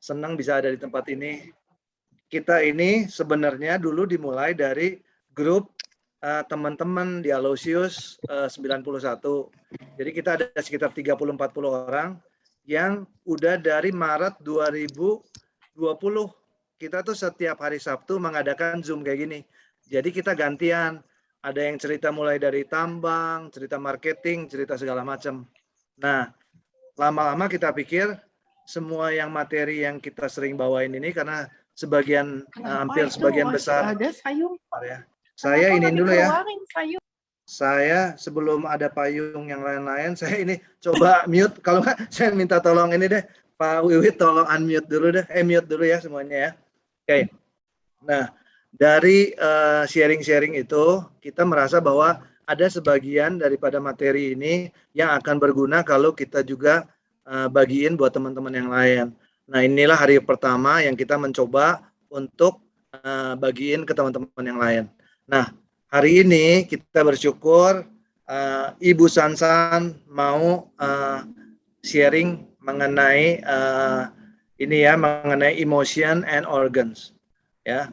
senang bisa ada di tempat ini. Kita ini sebenarnya dulu dimulai dari grup teman-teman di Aloysius 91. Jadi kita ada sekitar 30-40 orang yang udah dari Maret 2020. Kita tuh setiap hari Sabtu mengadakan Zoom kayak gini. Jadi kita gantian. Ada yang cerita mulai dari tambang, cerita marketing, cerita segala macam. Nah, lama-lama kita pikir semua yang materi yang kita sering bawain ini karena sebagian hampir sebagian besar ada sayur. ya. Saya ini dulu ya. Sayur? Saya sebelum ada payung yang lain-lain, saya ini coba mute. Kalau nggak, saya minta tolong ini deh, Pak Wiwit tolong unmute dulu deh. Mute dulu ya semuanya ya. Oke. Nah, dari sharing-sharing itu, kita merasa bahwa ada sebagian daripada materi ini yang akan berguna kalau kita juga bagiin buat teman-teman yang lain. Nah, inilah hari pertama yang kita mencoba untuk bagiin ke teman-teman yang lain. Nah, hari ini kita bersyukur Ibu Sansan mau sharing mengenai ini ya, mengenai emotion and organs. Ya,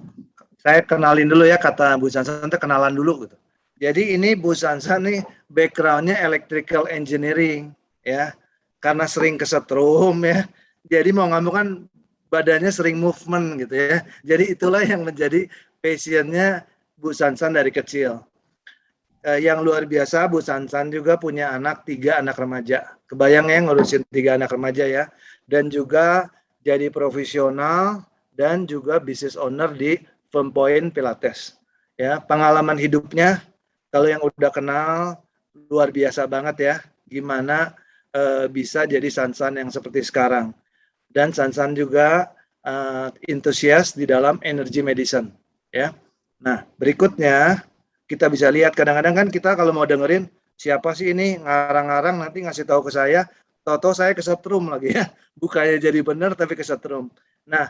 saya kenalin dulu ya, kata Bu Sansan, kenalan dulu gitu. Jadi ini Bu Sansan nih backgroundnya electrical engineering ya, karena sering kesetrum ya. Jadi mau nggak mau kan badannya sering movement gitu ya. Jadi itulah yang menjadi passionnya Bu Sansan dari kecil. Yang luar biasa, Bu Sansan juga punya anak 3 anak remaja. Kebayang ya ngurusin 3 anak remaja ya. Dan juga jadi profesional dan juga business owner di Firm Point Pilates. Ya, pengalaman hidupnya kalau yang udah kenal luar biasa banget ya. Gimana bisa jadi Sansan yang seperti sekarang. Dan Sansan juga entusias di dalam energy medicine. Ya. Nah, berikutnya kita bisa lihat kadang-kadang kan kita kalau mau dengerin siapa sih ini ngarang-ngarang nanti ngasih tahu ke saya, tahu-tahu saya kesetrum lagi ya, bukannya jadi benar tapi kesetrum. Nah,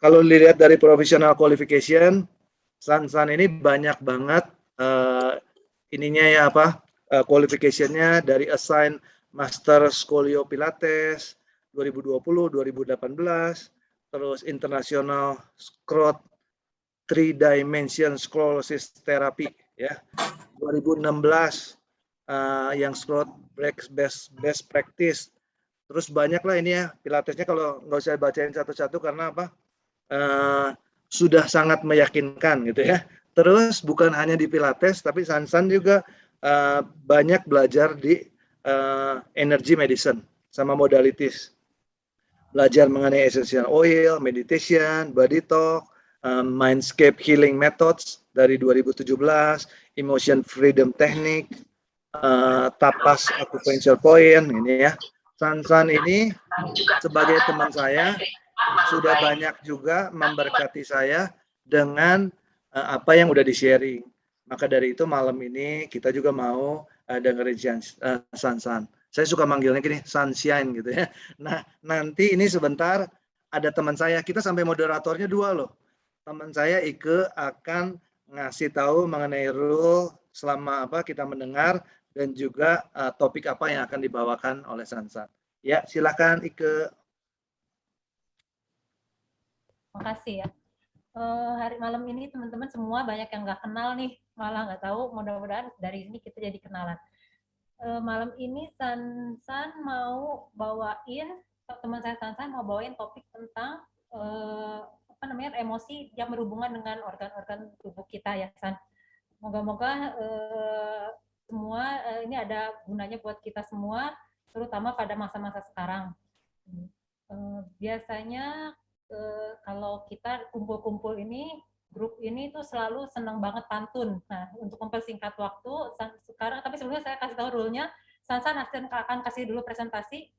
kalau dilihat dari professional qualification, Sansan ini banyak banget ininya ya apa qualification-nya dari assign Master Scolio Pilates 2020, 2018, terus International Scrot 3-Dimension Sclerosis Therapy ya 2016 yang Scrot best practice. Terus banyak lah ini ya pilatesnya, kalau nggak usah bacain satu-satu karena apa sudah sangat meyakinkan gitu ya. Terus bukan hanya di pilates tapi Sansan juga banyak belajar di energy medicine sama modalities. Belajar mengenai essential oil, meditation, body talk, Mindscape Healing Methods dari 2017, Emotion Freedom Technique, Tapas Acupuncture Point, ini ya. Sansan ini sebagai teman saya sudah banyak juga memberkati saya dengan apa yang udah di-sharing. Maka dari itu malam ini kita juga mau dengerin Sansan. Saya suka manggilnya gini, Sunshine gitu ya. Nah, nanti ini sebentar ada teman saya, kita sampai moderatornya 2 loh. Teman saya Ike akan ngasih tahu mengenai rule selama apa kita mendengar dan juga topik apa yang akan dibawakan oleh Sansan. Ya, silakan Ike. Makasih ya. Hari malam ini teman-teman semua banyak yang nggak kenal nih, malah nggak tahu. Mudah-mudahan dari sini kita jadi kenalan. Malam ini Sansan mau bawain, teman saya Sansan mau bawain topik tentang apa namanya emosi yang berhubungan dengan organ-organ tubuh kita ya San. Moga-moga semua ini ada gunanya buat kita semua, terutama pada masa-masa sekarang. Biasanya kalau kita kumpul-kumpul ini, grup ini tuh selalu senang banget pantun. Nah, untuk mempersingkat waktu, sekarang, tapi sebelumnya saya kasih tahu rule-nya, Sansan akan kasih dulu presentasi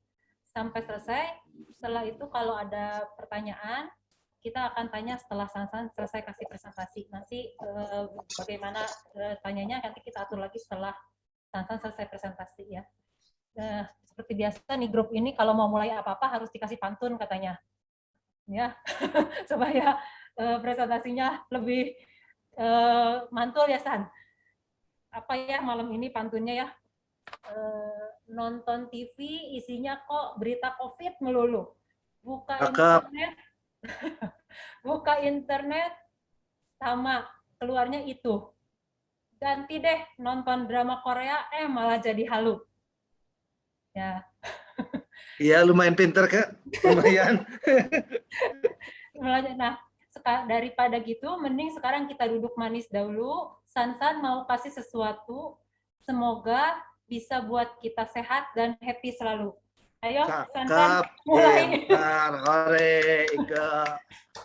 sampai selesai. Setelah itu kalau ada pertanyaan, kita akan tanya setelah Sansan selesai kasih presentasi. Nanti bagaimana tanyanya, nanti kita atur lagi setelah Sansan selesai presentasi ya. Seperti biasa nih grup ini kalau mau mulai apa-apa harus dikasih pantun katanya. Ya, supaya presentasinya lebih mantul ya San. Apa ya malam ini pantunnya ya? Nonton TV isinya kok berita COVID melulu. Buka internet buka internet sama keluarnya itu. Ganti deh nonton drama Korea, malah jadi halu. Ya. Iya, lumayan pinter, Kak. Lumayan. Nah, daripada gitu, mending sekarang kita duduk manis dahulu. Sansan mau kasih sesuatu, semoga bisa buat kita sehat dan happy selalu. Ayo, Sansan, Cakep, mulai. pintar, hore, Ika.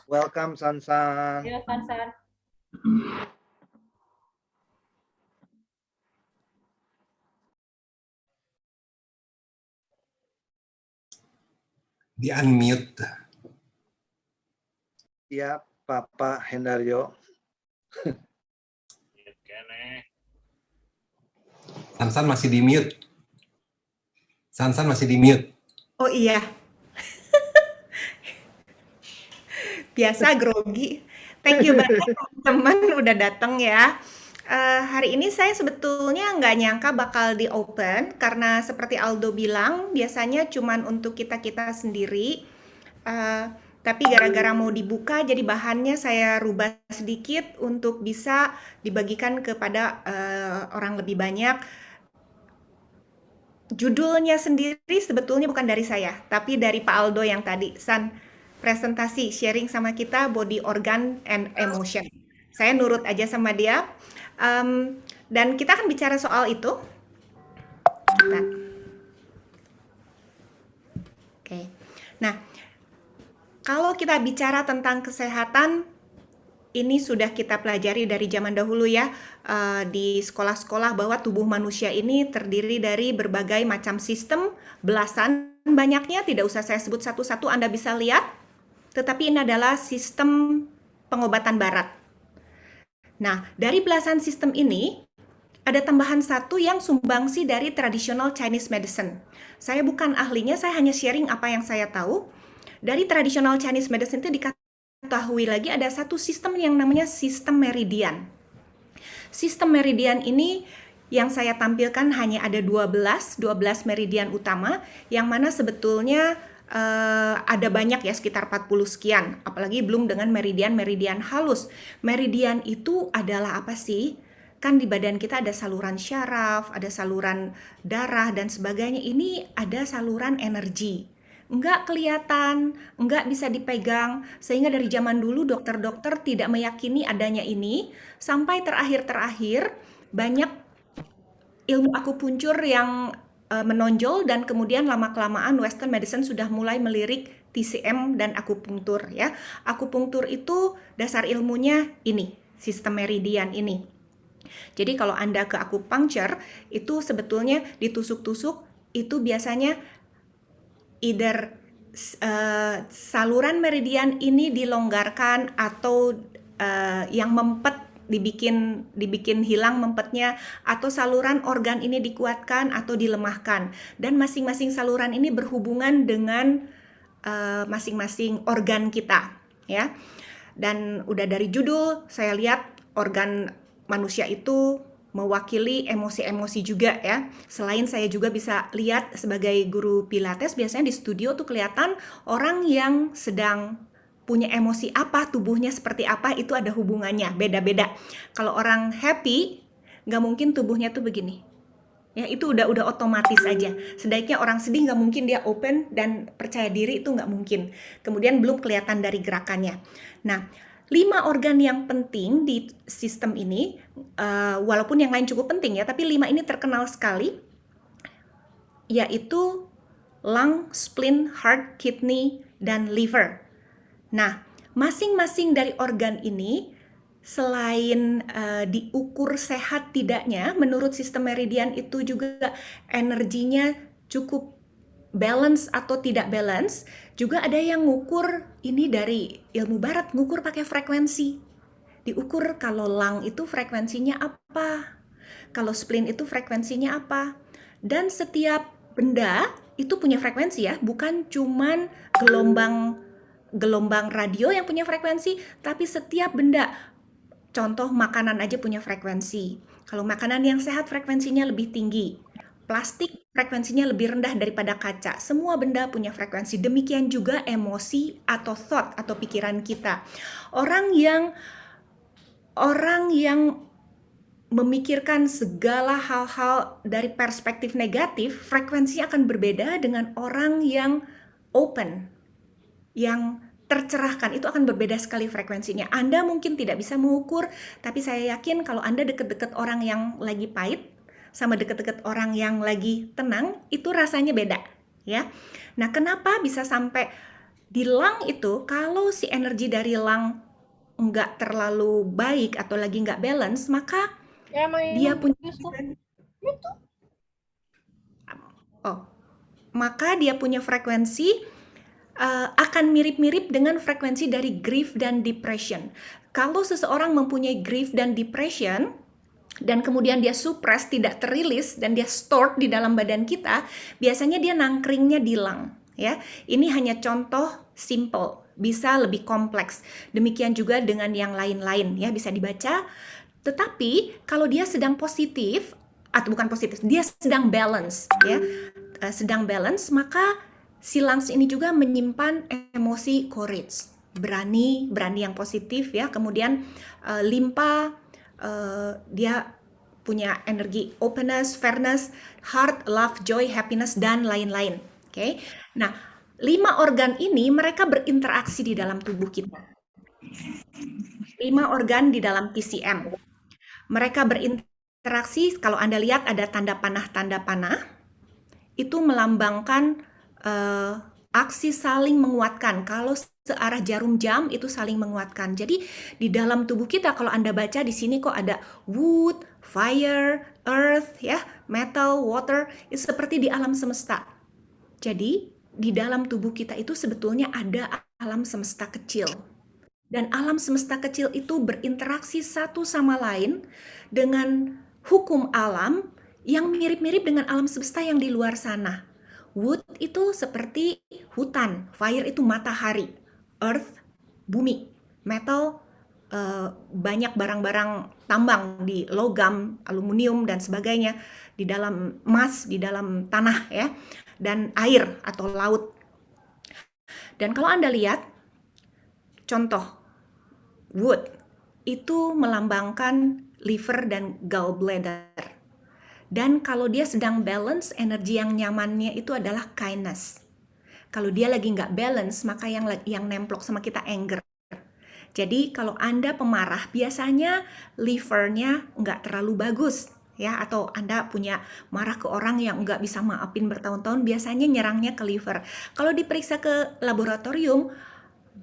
Welcome, Sansan. Ayo, Sansan. Di unmute. Ya, Papa Hendaryo. Sansan masih di mute. Sansan masih di mute. Oh iya. Biasa grogi. Thank you banget teman-teman udah datang ya. Hari ini saya sebetulnya nggak nyangka bakal di open karena seperti Aldo bilang biasanya cuman untuk kita-kita sendiri. Tapi gara-gara mau dibuka jadi bahannya saya rubah sedikit untuk bisa dibagikan kepada orang lebih banyak. Judulnya sendiri sebetulnya bukan dari saya, tapi dari Pak Aldo yang tadi. San, presentasi, sharing sama kita body organ and emotion. Saya nurut aja sama dia. Dan kita akan bicara soal itu. Oke. Nah, kalau kita bicara tentang kesehatan, ini sudah kita pelajari dari zaman dahulu ya, di sekolah-sekolah bahwa tubuh manusia ini terdiri dari berbagai macam sistem, belasan banyaknya, tidak usah saya sebut satu-satu, Anda bisa lihat. Tetapi ini adalah sistem pengobatan barat. Nah, dari belasan sistem ini, ada tambahan satu yang sumbangsi dari traditional Chinese medicine. Saya bukan ahlinya, saya hanya sharing apa yang saya tahu. Dari traditional Chinese medicine itu diketahui lagi ada satu sistem yang namanya sistem meridian. Sistem meridian ini yang saya tampilkan hanya ada 12 meridian utama, yang mana sebetulnya ada banyak ya, sekitar 40 sekian, apalagi belum dengan meridian-meridian halus. Meridian itu adalah apa sih? Kan di badan kita ada saluran syaraf, ada saluran darah dan sebagainya. Ini ada saluran energi. Enggak kelihatan, enggak bisa dipegang, sehingga dari zaman dulu dokter-dokter tidak meyakini adanya ini, sampai terakhir-terakhir banyak ilmu akupunktur yang menonjol dan kemudian lama-kelamaan Western medicine sudah mulai melirik TCM dan akupunktur ya. Akupunktur itu dasar ilmunya ini, sistem meridian ini. Jadi kalau Anda ke akupunktur itu sebetulnya ditusuk-tusuk itu biasanya either saluran meridian ini dilonggarkan atau yang mempet dibikin hilang mempetnya, atau saluran organ ini dikuatkan atau dilemahkan, dan masing-masing saluran ini berhubungan dengan masing-masing organ kita ya. Dan udah dari judul saya lihat organ manusia itu mewakili emosi-emosi juga ya. Selain saya juga bisa lihat sebagai guru pilates, biasanya di studio tuh kelihatan orang yang sedang punya emosi apa, tubuhnya seperti apa, itu ada hubungannya, beda-beda. Kalau orang happy, nggak mungkin tubuhnya tuh begini. Ya, itu udah otomatis aja. Sebaiknya orang sedih nggak mungkin dia open dan percaya diri, itu nggak mungkin. Kemudian belum kelihatan dari gerakannya. Nah, 5 organ yang penting di sistem ini, walaupun yang lain cukup penting ya, tapi 5 ini terkenal sekali, yaitu lung, spleen, heart, kidney, dan liver. Nah, masing-masing dari organ ini selain diukur sehat tidaknya, menurut sistem meridian itu juga energinya cukup balance atau tidak balance. Juga ada yang ngukur, ini dari ilmu barat, ngukur pakai frekuensi. Diukur kalau lung itu frekuensinya apa, kalau spleen itu frekuensinya apa. Dan setiap benda itu punya frekuensi ya, bukan cuman gelombang radio yang punya frekuensi, tapi setiap benda. Contoh makanan aja punya frekuensi. Kalau makanan yang sehat frekuensinya lebih tinggi. Plastik frekuensinya lebih rendah daripada kaca. Semua benda punya frekuensi. Demikian juga emosi atau thought atau pikiran kita. Orang yang memikirkan segala hal-hal dari perspektif negatif, frekuensinya akan berbeda dengan orang yang open, yang tercerahkan. Itu akan berbeda sekali frekuensinya. Anda mungkin tidak bisa mengukur, tapi saya yakin kalau Anda deket-deket orang yang lagi pahit, sama deket-deket orang yang lagi tenang, itu rasanya beda, ya. Nah, kenapa bisa sampai di lung itu, kalau si energi dari lung nggak terlalu baik atau lagi nggak balance, maka dia punya frekuensi akan mirip-mirip dengan frekuensi dari grief dan depression. Kalau seseorang mempunyai grief dan depression, dan kemudian dia suppress, tidak terilis, dan dia stored di dalam badan kita, biasanya dia nangkringnya di lung. Ya, ini hanya contoh simple, bisa lebih kompleks. Demikian juga dengan yang lain-lain, ya, bisa dibaca. Tetapi kalau dia sedang positif, atau bukan positif, dia sedang balance, ya, sedang balance, maka si lungs ini juga menyimpan emosi courage, berani yang positif, ya. Kemudian limpa, dia punya energi openness, fairness, heart, love, joy, happiness, dan lain-lain. Oke. Nah, 5 organ ini mereka berinteraksi di dalam tubuh kita. 5 organ di dalam TCM. Mereka berinteraksi, kalau Anda lihat ada tanda panah, itu melambangkan aksi saling menguatkan. Kalau searah jarum jam itu saling menguatkan. Jadi di dalam tubuh kita kalau Anda baca di sini kok ada wood, fire, earth, ya, metal, water, itu seperti di alam semesta. Jadi di dalam tubuh kita itu sebetulnya ada alam semesta kecil. Dan alam semesta kecil itu berinteraksi satu sama lain dengan hukum alam yang mirip-mirip dengan alam semesta yang di luar sana. Wood itu seperti hutan, fire itu matahari, earth, bumi, metal, banyak barang-barang tambang di logam, aluminium, dan sebagainya, di dalam emas, di dalam tanah, ya, dan air atau laut. Dan kalau Anda lihat, contoh, wood itu melambangkan liver dan gallbladder. Dan kalau dia sedang balance, energi yang nyamannya itu adalah kindness. Kalau dia lagi nggak balance, maka yang nemplok sama kita anger. Jadi kalau Anda pemarah, biasanya livernya nggak terlalu bagus, ya. Atau Anda punya marah ke orang yang nggak bisa maafin bertahun-tahun, biasanya nyerangnya ke liver. Kalau diperiksa ke laboratorium,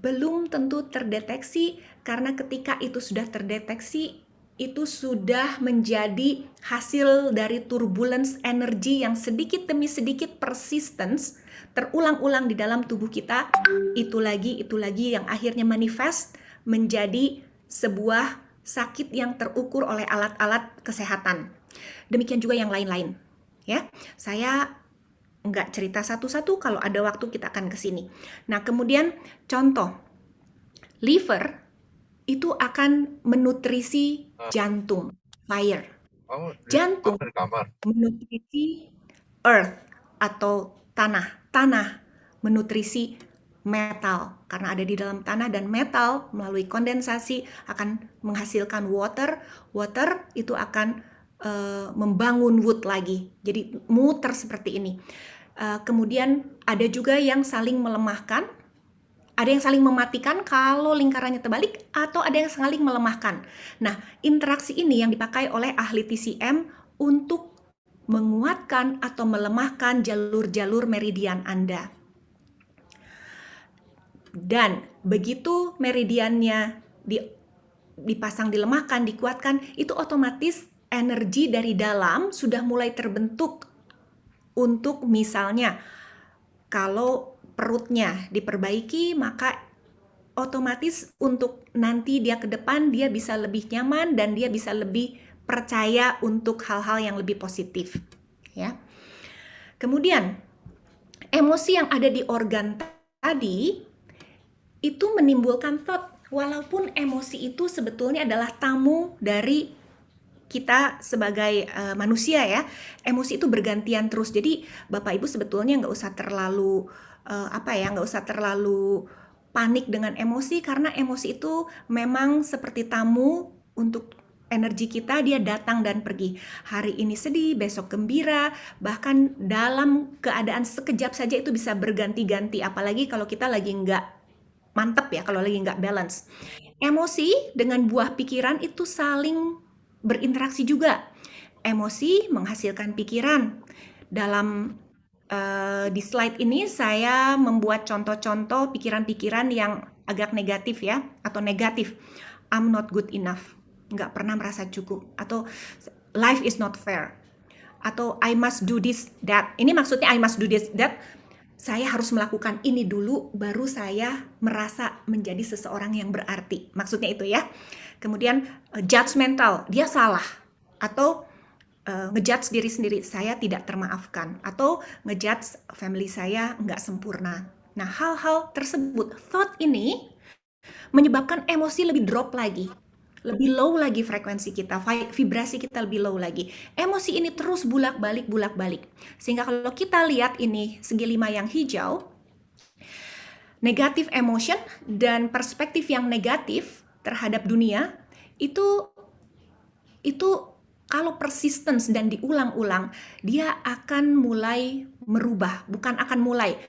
belum tentu terdeteksi, karena ketika itu sudah terdeteksi, itu sudah menjadi hasil dari turbulence energi yang sedikit demi sedikit persistence, terulang-ulang di dalam tubuh kita, itu lagi yang akhirnya manifest menjadi sebuah sakit yang terukur oleh alat-alat kesehatan. Demikian juga yang lain-lain, ya. Saya nggak cerita satu-satu, kalau ada waktu kita akan ke sini. Nah, kemudian contoh, liver itu akan menutrisi jantung, fire. Jantung menutrisi earth atau tanah menutrisi metal, karena ada di dalam tanah, dan metal melalui kondensasi akan menghasilkan water itu akan membangun wood lagi, jadi muter seperti ini. Kemudian ada juga yang saling melemahkan, ada yang saling mematikan kalau lingkarannya terbalik, atau ada yang saling melemahkan. Nah, interaksi ini yang dipakai oleh ahli TCM untuk menguatkan atau melemahkan jalur-jalur meridian Anda. Dan begitu meridiannya dipasang, dilemahkan, dikuatkan, itu otomatis energi dari dalam sudah mulai terbentuk untuk, misalnya, kalau perutnya diperbaiki, maka otomatis untuk nanti dia ke depan dia bisa lebih nyaman dan dia bisa lebih percaya untuk hal-hal yang lebih positif, ya. Kemudian emosi yang ada di organ tadi itu menimbulkan thought, walaupun emosi itu sebetulnya adalah tamu dari kita sebagai manusia ya, emosi itu bergantian terus. Jadi Bapak Ibu sebetulnya nggak usah terlalu nggak usah terlalu panik dengan emosi, karena emosi itu memang seperti tamu untuk energi kita, dia datang dan pergi. Hari ini sedih, besok gembira, bahkan dalam keadaan sekejap saja itu bisa berganti-ganti, apalagi kalau kita lagi nggak mantep ya, kalau lagi nggak balance. Emosi dengan buah pikiran itu saling berinteraksi juga. Emosi menghasilkan pikiran. Dalam di slide ini saya membuat contoh-contoh pikiran-pikiran yang agak negatif ya, atau negatif. I'm not good enough, nggak pernah merasa cukup, atau life is not fair, atau I must do this, that. Ini maksudnya I must do this, that. Saya harus melakukan ini dulu, baru saya merasa menjadi seseorang yang berarti. Maksudnya itu ya. Kemudian judgmental, dia salah. Atau ngejudge diri sendiri, saya tidak termaafkan. Atau ngejudge family saya nggak sempurna. Nah, hal-hal tersebut, thought ini menyebabkan emosi lebih drop lagi. Lebih low lagi frekuensi kita, vibrasi kita lebih low lagi. Emosi ini terus bulak-balik. Sehingga kalau kita lihat ini segi 5 yang hijau, negative emotion dan perspektif yang negatif terhadap dunia, itu kalau persistence dan diulang-ulang, dia akan mulai merubah, bukan akan mulai.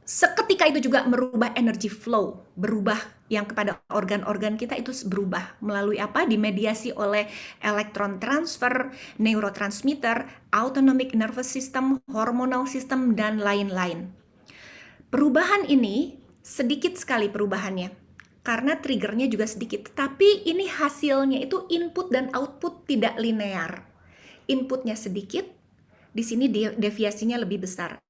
Seketika itu juga merubah energy flow, berubah yang kepada organ-organ kita itu berubah melalui apa? Dimediasi oleh elektron transfer, neurotransmitter, autonomic nervous system, hormonal system, dan lain-lain. Perubahan ini sedikit sekali perubahannya, karena triggernya juga sedikit. Tapi ini hasilnya itu input dan output tidak linear. Inputnya sedikit, di sini deviasinya lebih besar.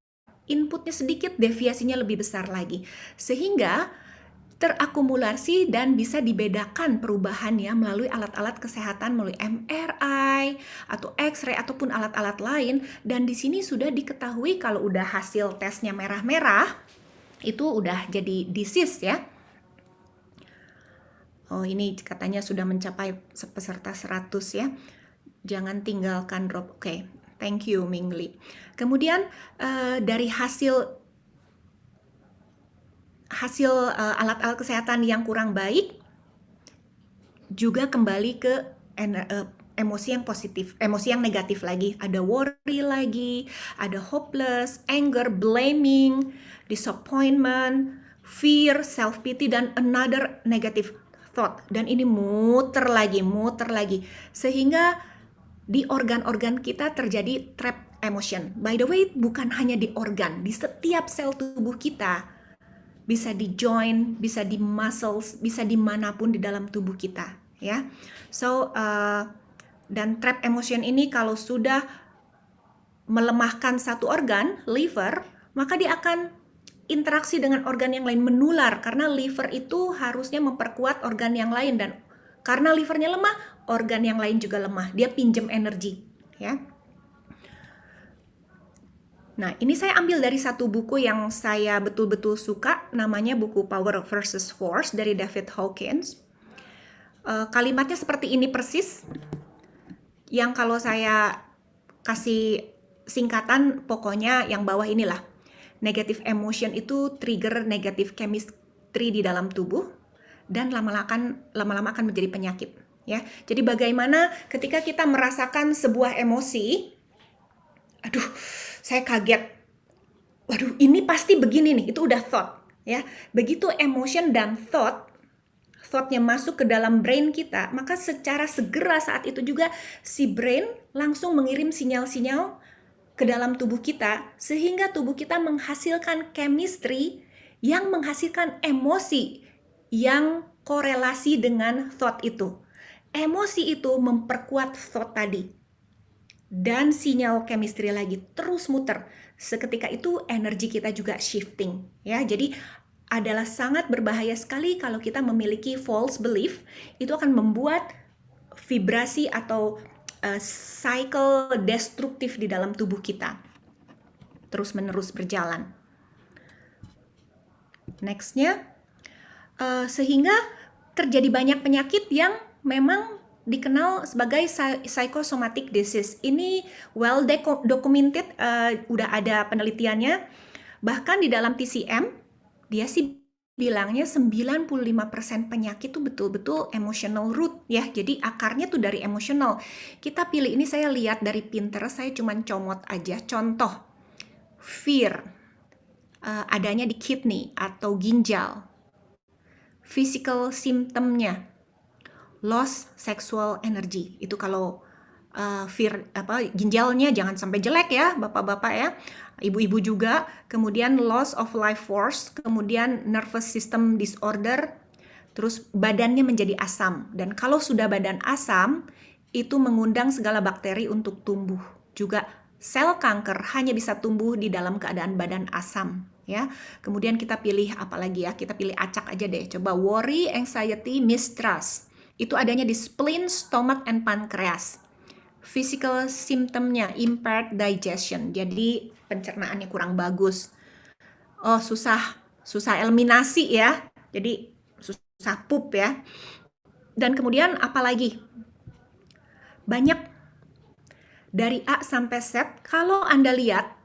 Inputnya sedikit, deviasinya lebih besar lagi. Sehingga terakumulasi dan bisa dibedakan perubahannya melalui alat-alat kesehatan, melalui MRI atau X-ray ataupun alat-alat lain. Dan di sini sudah diketahui kalau udah hasil tesnya merah-merah, itu udah jadi disease ya. Oh, ini katanya sudah mencapai peserta 100 ya. Jangan tinggalkan drop. Oke, thank you Mingli. Kemudian dari hasil alat-alat kesehatan yang kurang baik juga kembali ke emosi yang positif, emosi yang negatif lagi. Ada worry lagi, ada hopeless, anger, blaming, disappointment, fear, self-pity, dan another negative thought. Dan ini muter lagi. Sehingga di organ-organ kita terjadi trap emotion. By the way, bukan hanya di organ, di setiap sel tubuh kita. Bisa di joint, bisa di muscles, bisa dimanapun di dalam tubuh kita. Ya, so dan trap emotion ini kalau sudah melemahkan satu organ, liver, maka dia akan interaksi dengan organ yang lain, menular, karena liver itu harusnya memperkuat organ yang lain, dan karena livernya lemah, organ yang lain juga lemah. Dia pinjam energi, ya. Nah, ini saya ambil dari satu buku yang saya betul-betul suka, namanya buku Power versus Force dari David Hawkins. Kalimatnya seperti ini persis, yang kalau saya kasih singkatan, pokoknya yang bawah inilah. Negative emotion itu trigger negative chemistry di dalam tubuh, dan lama-lama akan menjadi penyakit. Ya, jadi bagaimana ketika kita merasakan sebuah emosi, aduh, saya kaget, waduh, ini pasti begini nih, itu udah thought. Ya, begitu emotion dan thoughtnya masuk ke dalam brain kita, maka secara segera saat itu juga si brain langsung mengirim sinyal-sinyal ke dalam tubuh kita, sehingga tubuh kita menghasilkan chemistry yang menghasilkan emosi yang korelasi dengan thought itu. Emosi itu memperkuat thought tadi. Dan sinyal chemistry lagi terus muter. Seketika itu energi kita juga shifting. Ya, jadi adalah sangat berbahaya sekali kalau kita memiliki false belief. Itu akan membuat vibrasi atau cycle destruktif di dalam tubuh kita terus-menerus berjalan. Nextnya, sehingga terjadi banyak penyakit yang memang dikenal sebagai psychosomatic disease. Ini well documented, udah ada penelitiannya. Bahkan di dalam TCM, dia sih bilangnya 95% penyakit tuh betul-betul emotional root ya. Jadi akarnya tuh dari emotional. Kita pilih, ini saya lihat dari Pinterest, saya cuman comot aja. Contoh, fear, adanya di kidney atau ginjal. Physical symptomnya, loss sexual energy. Itu kalau fear ginjalnya jangan sampai jelek ya, bapak-bapak ya, ibu-ibu juga. Kemudian loss of life force, kemudian nervous system disorder, terus badannya menjadi asam. Dan kalau sudah badan asam, itu mengundang segala bakteri untuk tumbuh. Juga sel kanker hanya bisa tumbuh di dalam keadaan badan asam. Ya, kemudian kita pilih apa lagi ya? Kita pilih acak aja deh. Coba worry, anxiety, mistrust. Itu adanya di spleen, stomach, and pancreas. Physical symptomnya impaired digestion, jadi pencernaannya kurang bagus. Oh, susah eliminasi ya, jadi susah pup ya. Dan kemudian apa lagi? Banyak dari A sampai Z. Kalau Anda lihat,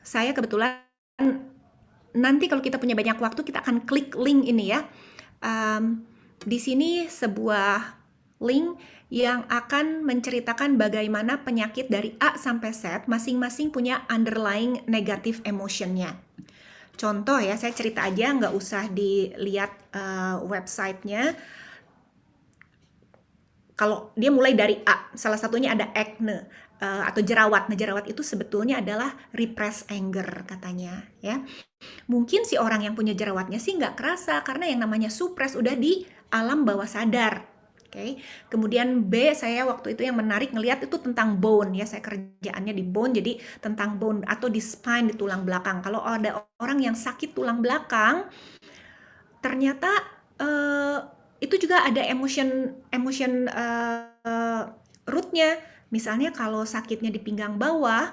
saya kebetulan nanti kalau kita punya banyak waktu kita akan klik link ini ya. Di sini sebuah link yang akan menceritakan bagaimana penyakit dari A sampai Z masing-masing punya underlying negative emotionnya. Contoh ya, saya cerita aja, nggak usah dilihat websitenya. Kalau dia mulai dari A, salah satunya ada acne atau jerawat. Nah, jerawat itu sebetulnya adalah repressed anger katanya ya. Mungkin si orang yang punya jerawatnya sih nggak kerasa karena yang namanya suppress udah di alam bawah sadar. Oke. Kemudian B, saya waktu itu yang menarik ngelihat itu tentang bone ya, saya kerjaannya di bone, jadi tentang bone atau di spine, di tulang belakang. Kalau ada orang yang sakit tulang belakang, ternyata itu juga ada emotion rootnya. Misalnya kalau sakitnya di pinggang bawah,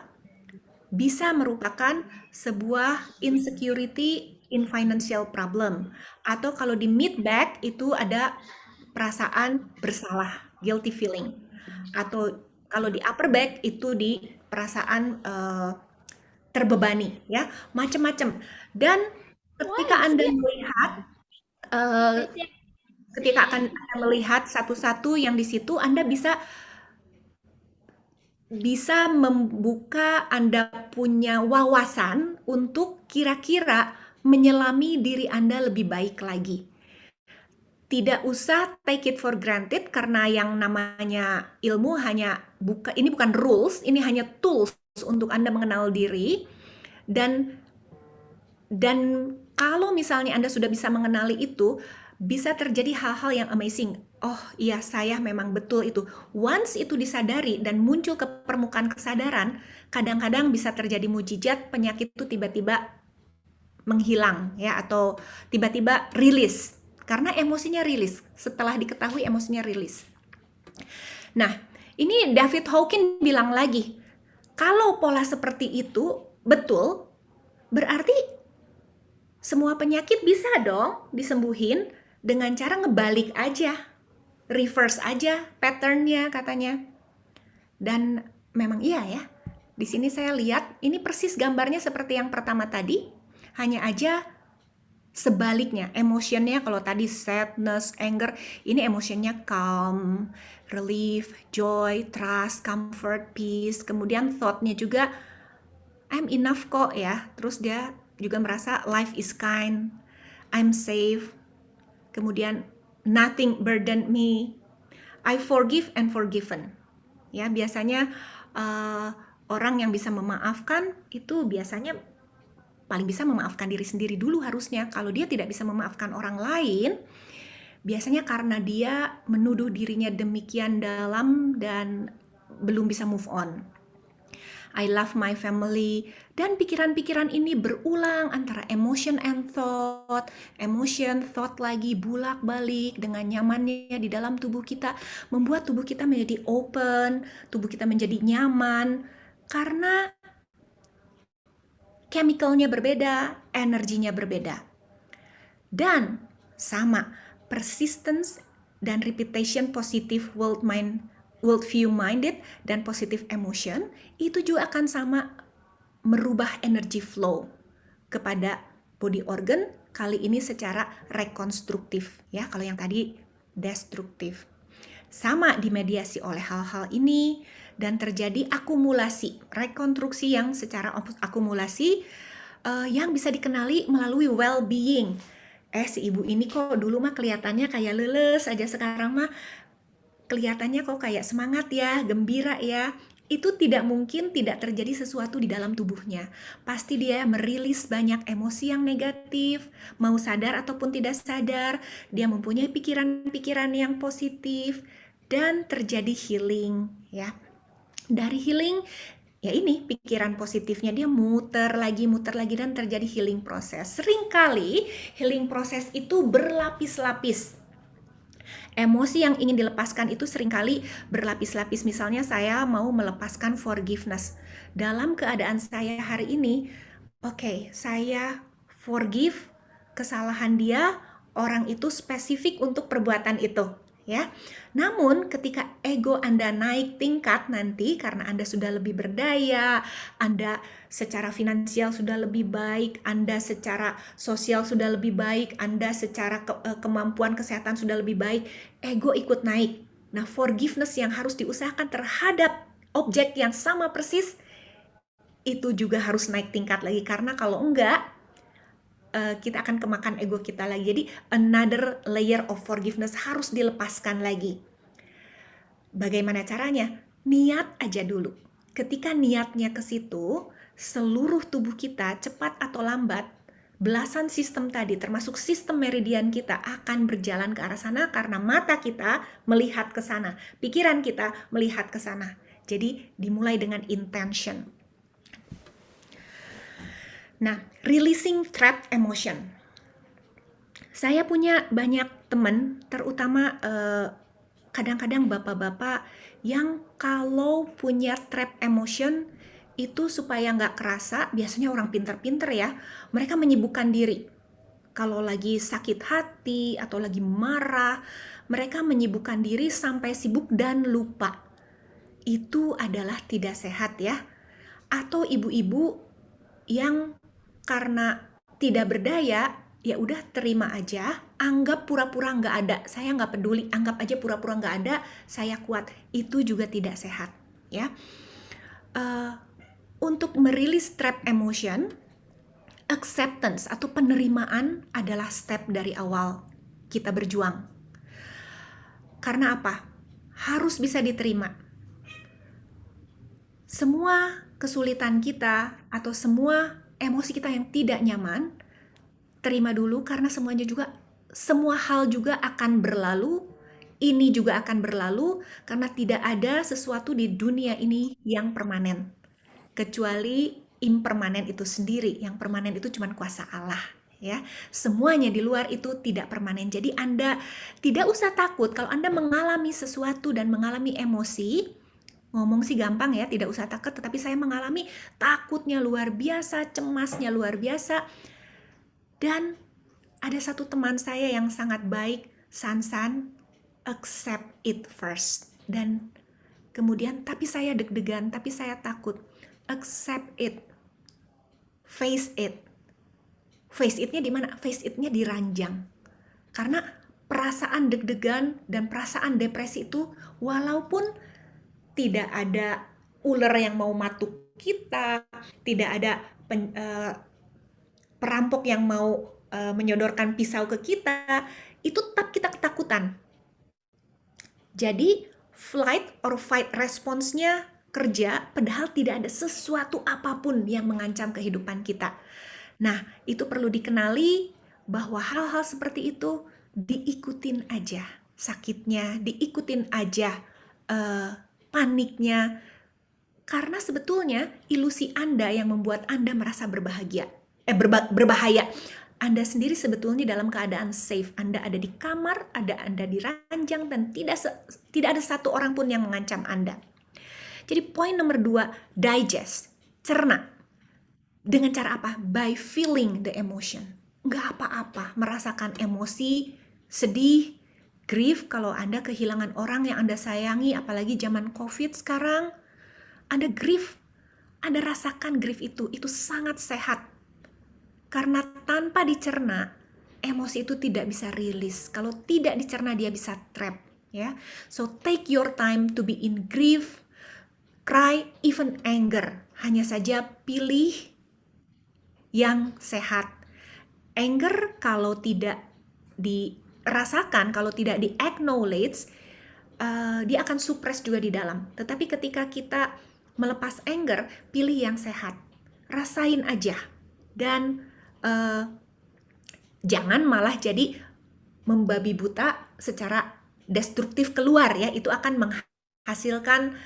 bisa merupakan sebuah insecurity in financial problem. Atau kalau di mid back itu ada perasaan bersalah, guilty feeling. Atau kalau di upper back itu di perasaan terbebani ya, macam-macam. Dan ketika Anda melihat ketika akan Anda melihat satu-satu yang di situ, Anda bisa membuka Anda punya wawasan untuk kira-kira menyelami diri Anda lebih baik lagi. Tidak usah take it for granted karena yang namanya ilmu ini bukan rules, ini hanya tools untuk Anda mengenal diri. Dan kalau misalnya Anda sudah bisa mengenali itu, bisa terjadi hal-hal yang amazing. Oh iya, saya memang betul itu. Once itu disadari dan muncul ke permukaan kesadaran, kadang-kadang bisa terjadi mujizat, penyakit itu tiba-tiba menghilang ya, atau tiba-tiba rilis. Karena emosinya rilis, setelah diketahui emosinya rilis. Nah, ini David Hawkins bilang lagi, kalau pola seperti itu betul, berarti semua penyakit bisa dong disembuhin dengan cara ngebalik aja, reverse aja patternnya katanya. Dan memang iya ya, di sini saya lihat ini persis gambarnya seperti yang pertama tadi, hanya aja sebaliknya. Emotionnya kalau tadi sadness, anger, ini emotionnya calm, relief, joy, trust, comfort, peace. Kemudian thought-nya juga I'm enough kok ya. Terus dia juga merasa life is kind, I'm safe. Kemudian nothing burden me, I forgive and forgiven. Ya, biasanya orang yang bisa memaafkan itu biasanya paling bisa memaafkan diri sendiri dulu harusnya. Kalau dia tidak bisa memaafkan orang lain, biasanya karena dia menuduh dirinya demikian dalam dan belum bisa move on. I love my family. Dan pikiran-pikiran ini berulang antara emotion and thought. Emotion, thought lagi, bulak-balik dengan nyamannya di dalam tubuh kita. Membuat tubuh kita menjadi open, tubuh kita menjadi nyaman. Karena chemicalnya berbeda, energinya berbeda. Dan sama, persistence dan repetition positive worldview minded dan positive emotion itu juga akan sama merubah energy flow kepada body organ, kali ini secara rekonstruktif ya, kalau yang tadi destruktif. Sama dimediasi oleh hal-hal ini dan terjadi akumulasi, rekonstruksi yang secara akumulasi yang bisa dikenali melalui well-being. Si ibu ini kok dulu mah kelihatannya kayak leles aja, sekarang mah kelihatannya kok kayak semangat ya, gembira ya. Itu tidak mungkin tidak terjadi sesuatu di dalam tubuhnya. Pasti dia merilis banyak emosi yang negatif, mau sadar ataupun tidak sadar. Dia mempunyai pikiran-pikiran yang positif dan terjadi healing ya. Dari healing ya ini pikiran positifnya dia muter lagi dan terjadi healing proses. Seringkali healing proses itu berlapis-lapis. Emosi yang ingin dilepaskan itu seringkali berlapis-lapis. Misalnya saya mau melepaskan forgiveness. Dalam keadaan saya hari ini, oke, saya forgive kesalahan dia, orang itu spesifik untuk perbuatan itu. Ya, namun ketika ego Anda naik tingkat nanti karena Anda sudah lebih berdaya, Anda secara finansial sudah lebih baik, Anda secara sosial sudah lebih baik, Anda secara kemampuan kesehatan sudah lebih baik, ego ikut naik. Nah, forgiveness yang harus diusahakan terhadap objek yang sama persis itu juga harus naik tingkat lagi, karena kalau enggak kita akan kemakan ego kita lagi. Jadi another layer of forgiveness harus dilepaskan lagi. Bagaimana caranya? Niat aja dulu. Ketika niatnya ke situ, seluruh tubuh kita cepat atau lambat, belasan sistem tadi termasuk sistem meridian kita akan berjalan ke arah sana karena mata kita melihat ke sana, pikiran kita melihat ke sana. Jadi dimulai dengan intention. Nah, releasing trapped emotion. Saya punya banyak teman, terutama kadang-kadang bapak-bapak yang kalau punya trapped emotion itu supaya nggak kerasa, biasanya orang pinter-pinter ya, mereka menyibukkan diri. Kalau lagi sakit hati atau lagi marah, mereka menyibukkan diri sampai sibuk dan lupa. Itu adalah tidak sehat ya. Atau ibu-ibu yang karena tidak berdaya, ya udah terima aja, anggap pura-pura nggak ada, saya nggak peduli, anggap aja pura-pura nggak ada, saya kuat. Itu juga tidak sehat ya. Untuk merilis trap emotion, acceptance atau penerimaan adalah step dari awal kita berjuang. Karena apa? Harus bisa diterima. Semua kesulitan kita atau semua emosi kita yang tidak nyaman, terima dulu karena semua hal juga akan berlalu, ini juga akan berlalu karena tidak ada sesuatu di dunia ini yang permanen. Kecuali impermanen itu sendiri, yang permanen itu cuma kuasa Allah. Ya, semuanya di luar itu tidak permanen. Jadi Anda tidak usah takut kalau Anda mengalami sesuatu dan mengalami emosi. Ngomong sih gampang ya, tidak usah takut, tetapi saya mengalami takutnya luar biasa, cemasnya luar biasa. Dan ada satu teman saya yang sangat baik, Sansan, accept it first. Dan kemudian, tapi saya deg-degan, tapi saya takut. Accept it. Face it. Face it-nya di mana? Face it-nya di ranjang. Karena perasaan deg-degan dan perasaan depresi itu, walaupun tidak ada ular yang mau matuk kita, tidak ada perampok yang mau menyodorkan pisau ke kita, itu tetap kita ketakutan. Jadi flight or fight response-nya kerja, padahal tidak ada sesuatu apapun yang mengancam kehidupan kita. Nah, itu perlu dikenali bahwa hal-hal seperti itu diikutin aja sakitnya, diikutin aja paniknya, karena sebetulnya ilusi Anda yang membuat Anda merasa berbahaya. Anda sendiri sebetulnya dalam keadaan safe. Anda ada di kamar, Anda di ranjang, dan tidak ada satu orang pun yang mengancam Anda. Jadi poin nomor 2, digest, cerna. Dengan cara apa? By feeling the emotion. Nggak apa-apa merasakan emosi, sedih, grief kalau Anda kehilangan orang yang Anda sayangi, apalagi zaman COVID sekarang. Anda grief, Anda rasakan grief itu sangat sehat. Karena tanpa dicerna, emosi itu tidak bisa rilis. Kalau tidak dicerna, dia bisa trap. Ya, so take your time to be in grief, cry, even anger. Hanya saja pilih yang sehat. Anger kalau tidak dirasakan, kalau tidak di-acknowledge, dia akan suppress juga di dalam. Tetapi ketika kita melepas anger, pilih yang sehat. Rasain aja. Dan jangan malah jadi membabi buta secara destruktif keluar ya. Itu akan menghasilkan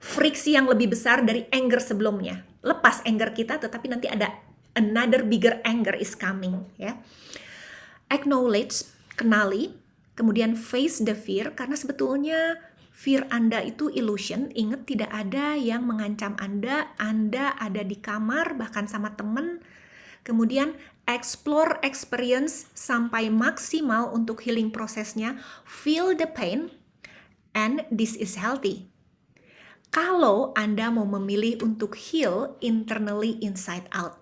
friksi yang lebih besar dari anger sebelumnya. Lepas anger kita, tetapi nanti ada another bigger anger is coming ya. Acknowledge, kenali, kemudian face the fear, karena sebetulnya fear Anda itu illusion. Ingat, tidak ada yang mengancam Anda ada di kamar bahkan sama teman. Kemudian explore experience sampai maksimal untuk healing prosesnya, feel the pain, and this is healthy. Kalau Anda mau memilih untuk heal internally inside out.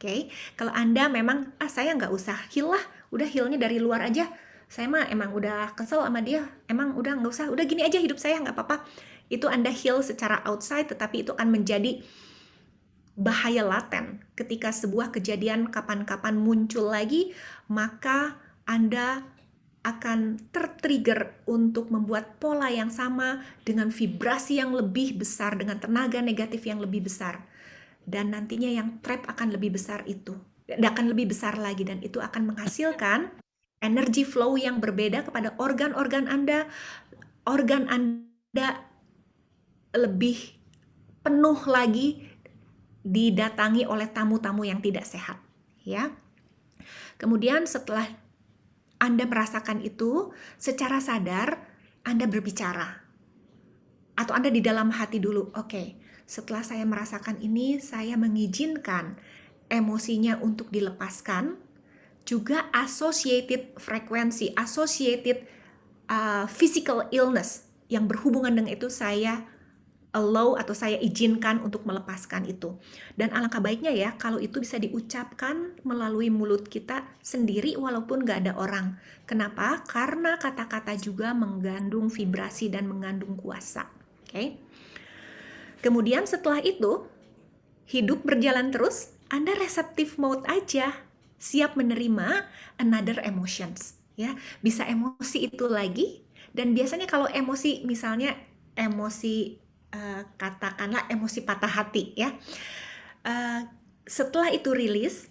Oke, kalau Anda memang, saya nggak usah heal lah, udah healnya dari luar aja. Saya mah emang udah kesel sama dia, emang udah nggak usah, udah gini aja hidup saya nggak apa-apa. Itu Anda heal secara outside, tetapi itu akan menjadi bahaya laten. Ketika sebuah kejadian kapan-kapan muncul lagi, maka Anda akan tertrigger untuk membuat pola yang sama dengan vibrasi yang lebih besar, dengan tenaga negatif yang lebih besar. Dan nantinya yang trap akan lebih besar itu. Akan lebih besar lagi, dan itu akan menghasilkan energy flow yang berbeda kepada organ-organ Anda. Organ Anda lebih penuh lagi didatangi oleh tamu-tamu yang tidak sehat, ya. Kemudian setelah Anda merasakan itu, secara sadar Anda berbicara. Atau Anda di dalam hati dulu, oke, setelah saya merasakan ini, saya mengizinkan emosinya untuk dilepaskan. Juga associated frekuensi, associated physical illness yang berhubungan dengan itu, saya allow atau saya izinkan untuk melepaskan itu. Dan alangkah baiknya ya kalau itu bisa diucapkan melalui mulut kita sendiri walaupun gak ada orang. Kenapa? Karena kata-kata juga mengandung vibrasi dan mengandung kuasa. Oke. Kemudian setelah itu, hidup berjalan terus, Anda receptive mode aja, siap menerima another emotions. Ya, bisa emosi itu lagi, dan biasanya kalau emosi, misalnya emosi katakanlah emosi patah hati ya, setelah itu rilis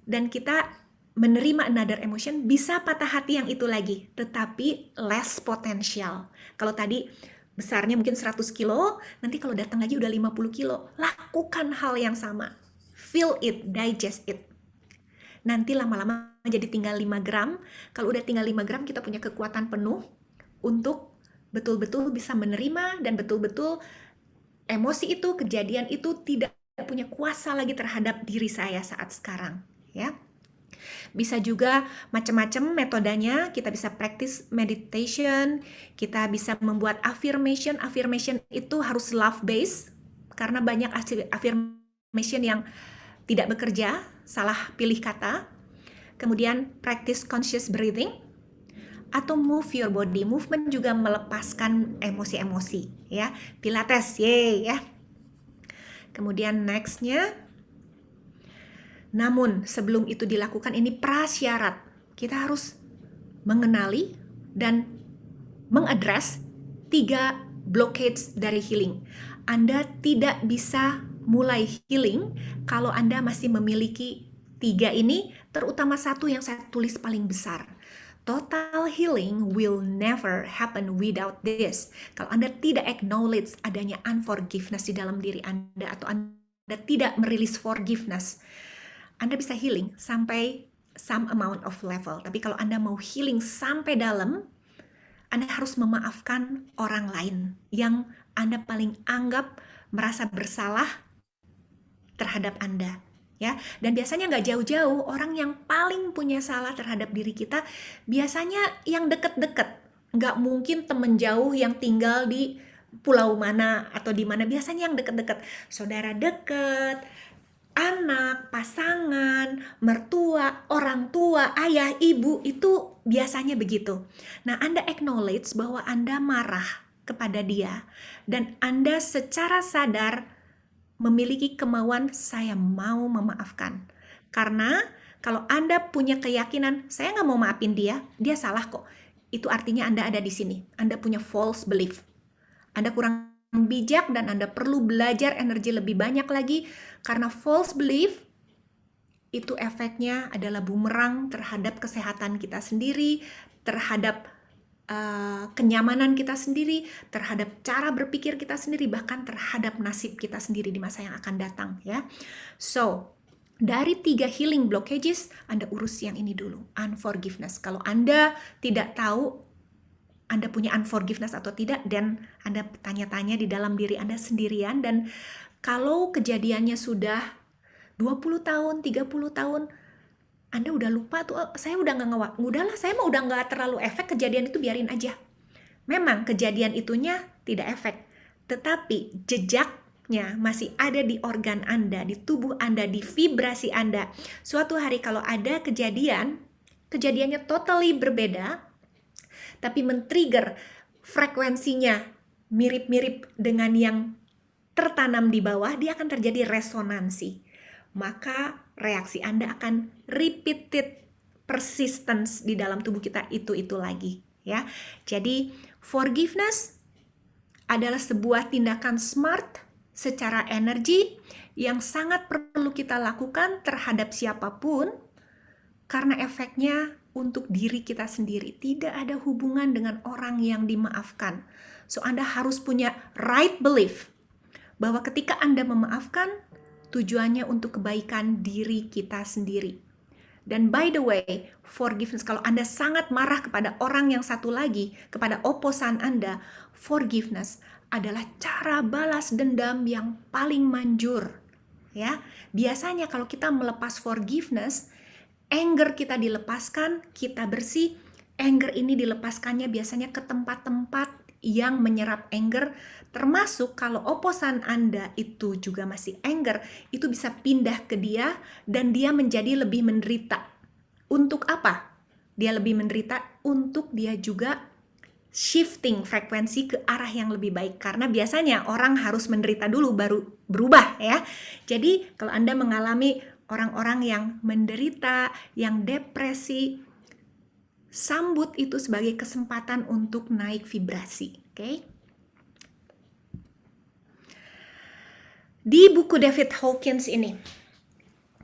dan kita menerima another emotion, bisa patah hati yang itu lagi, tetapi less potensial. Kalau tadi besarnya mungkin 100 kilo, nanti kalau datang lagi udah 50 kilo. Lakukan hal yang sama, feel it, digest it. Nanti lama-lama jadi tinggal 5 gram. Kalau udah tinggal 5 gram, kita punya kekuatan penuh untuk betul-betul bisa menerima dan betul-betul emosi itu, kejadian itu tidak punya kuasa lagi terhadap diri saya saat sekarang, ya. Bisa juga macam-macam metodenya, kita bisa practice meditation, kita bisa membuat affirmation. Affirmation itu harus love based karena banyak affirmation yang tidak bekerja, salah pilih kata. Kemudian practice conscious breathing atau move your body. Movement juga melepaskan emosi-emosi ya. Pilates, yeay ya. Kemudian nextnya, namun sebelum itu dilakukan, ini prasyarat. Kita harus mengenali dan mengadres 3 blockades dari healing. Anda tidak bisa mulai healing kalau Anda masih memiliki 3 ini, terutama 1 yang saya tulis paling besar. Total healing will never happen without this. Kalau Anda tidak acknowledge adanya unforgiveness di dalam diri Anda, atau Anda tidak merilis forgiveness, Anda bisa healing sampai some amount of level. Tapi kalau Anda mau healing sampai dalam, Anda harus memaafkan orang lain yang Anda paling anggap merasa bersalah terhadap Anda. ya. Dan biasanya nggak jauh-jauh, orang yang paling punya salah terhadap diri kita biasanya yang deket-deket. Nggak mungkin temen jauh yang tinggal di pulau mana atau di mana, biasanya yang deket-deket. Saudara deket, anak, pasangan, mertua, orang tua, ayah, ibu, itu biasanya begitu. Nah, Anda acknowledge bahwa Anda marah kepada dia, dan Anda secara sadar memiliki kemauan, saya mau memaafkan. Karena kalau Anda punya keyakinan, saya nggak mau maafin dia, dia salah kok. Itu artinya Anda ada di sini. Anda punya false belief. Anda kurang bijak dan Anda perlu belajar energi lebih banyak lagi, karena false belief itu efeknya adalah bumerang terhadap kesehatan kita sendiri, terhadap kenyamanan kita sendiri, terhadap cara berpikir kita sendiri, bahkan terhadap nasib kita sendiri di masa yang akan datang, ya. So, dari 3 healing blockages, Anda urus yang ini dulu, unforgiveness. Kalau Anda tidak tahu Anda punya unforgiveness atau tidak, dan Anda tanya-tanya di dalam diri Anda sendirian, dan kalau kejadiannya sudah 20 tahun, 30 tahun, Anda udah lupa tuh, saya udah nggak udahlah, saya mah udah nggak terlalu efek kejadian itu, biarin aja. Memang kejadian itunya tidak efek, tetapi jejaknya masih ada di organ Anda, di tubuh Anda, di vibrasi Anda. Suatu hari kalau ada kejadiannya totally berbeda, tapi men-trigger frekuensinya mirip-mirip dengan yang tertanam di bawah, dia akan terjadi resonansi. Maka reaksi Anda akan repeated persistence di dalam tubuh kita, itu lagi, ya. Jadi forgiveness adalah sebuah tindakan smart secara energi yang sangat perlu kita lakukan terhadap siapapun, karena efeknya untuk diri kita sendiri, tidak ada hubungan dengan orang yang dimaafkan. So, Anda harus punya right belief bahwa ketika Anda memaafkan, tujuannya untuk kebaikan diri kita sendiri. Dan by the way, forgiveness, kalau Anda sangat marah kepada orang yang satu lagi, kepada oposan Anda, forgiveness adalah cara balas dendam yang paling manjur, ya. Biasanya kalau kita melepas forgiveness, anger kita dilepaskan, kita bersih. Anger ini dilepaskannya biasanya ke tempat-tempat yang menyerap anger, termasuk kalau oposan Anda itu juga masih anger, itu bisa pindah ke dia dan dia menjadi lebih menderita. Untuk apa? Dia lebih menderita untuk dia juga shifting frekuensi ke arah yang lebih baik, karena biasanya orang harus menderita dulu baru berubah, ya. Jadi kalau Anda mengalami orang-orang yang menderita, yang depresi, sambut itu sebagai kesempatan untuk naik vibrasi, oke? Di buku David Hawkins ini,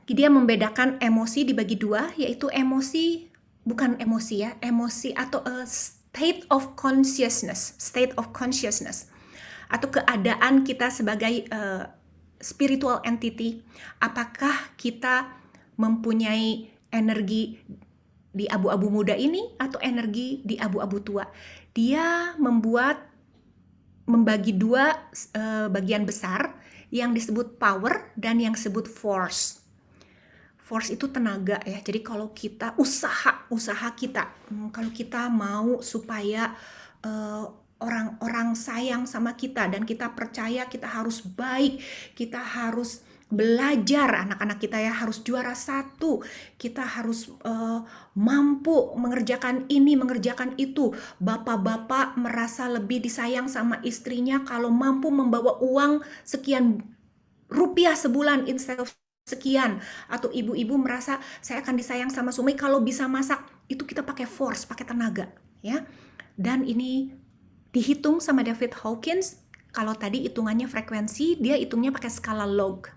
dia membedakan emosi dibagi 2, yaitu emosi, bukan emosi ya, emosi atau state of consciousness, atau keadaan kita sebagai spiritual entity. Apakah kita mempunyai energi di abu-abu muda ini atau energi di abu-abu tua? Dia membagi 2 bagian besar, yang disebut power dan yang disebut force. Force itu tenaga, ya. Jadi kalau kita usaha kita, kalau kita mau supaya orang-orang sayang sama kita dan kita percaya kita harus baik, kita harus belajar, anak-anak kita ya harus juara 1, kita harus mampu mengerjakan ini, mengerjakan itu. Bapak-bapak merasa lebih disayang sama istrinya kalau mampu membawa uang sekian rupiah sebulan instead of sekian. Atau ibu-ibu merasa saya akan disayang sama suami kalau bisa masak. Itu kita pakai force, pakai tenaga, ya. Dan ini dihitung sama David Hawkins. Kalau tadi hitungannya frekuensi, dia hitungnya pakai skala log.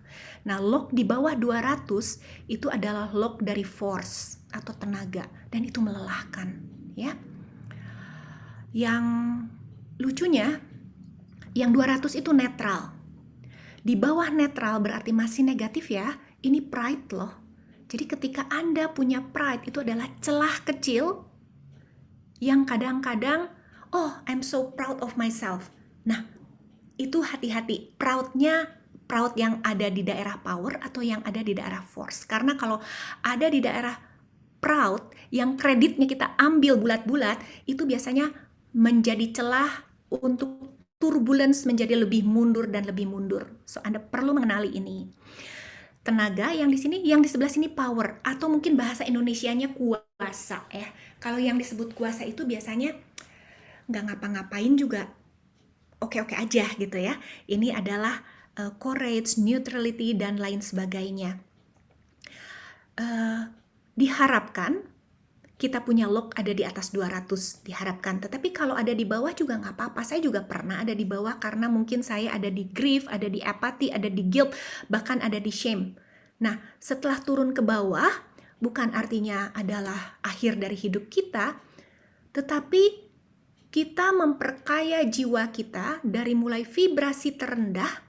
Nah, log di bawah 200 itu adalah log dari force atau tenaga, dan itu melelahkan, ya. Yang lucunya, yang 200 itu netral. Di bawah netral berarti masih negatif, ya. Ini pride loh. Jadi ketika Anda punya pride, itu adalah celah kecil yang kadang-kadang, oh, I'm so proud of myself. Nah, itu hati-hati. Proud-nya proud yang ada di daerah power atau yang ada di daerah force. Karena kalau ada di daerah proud, yang kreditnya kita ambil bulat-bulat, itu biasanya menjadi celah untuk turbulence menjadi lebih mundur dan lebih mundur. So, Anda perlu mengenali ini. Tenaga yang di sini, yang di sebelah sini power, atau mungkin bahasa Indonesianya kuasa ya. Kalau yang disebut kuasa itu biasanya nggak ngapa-ngapain juga oke-oke aja gitu ya. Ini adalah courage, neutrality, dan lain sebagainya. Diharapkan kita punya lock ada di atas 200, diharapkan. Tetapi kalau ada di bawah juga nggak apa-apa. Saya juga pernah ada di bawah karena mungkin saya ada di grief, ada di apathy, ada di guilt, bahkan ada di shame. Nah, setelah turun ke bawah, bukan artinya adalah akhir dari hidup kita, tetapi kita memperkaya jiwa kita dari mulai vibrasi terendah,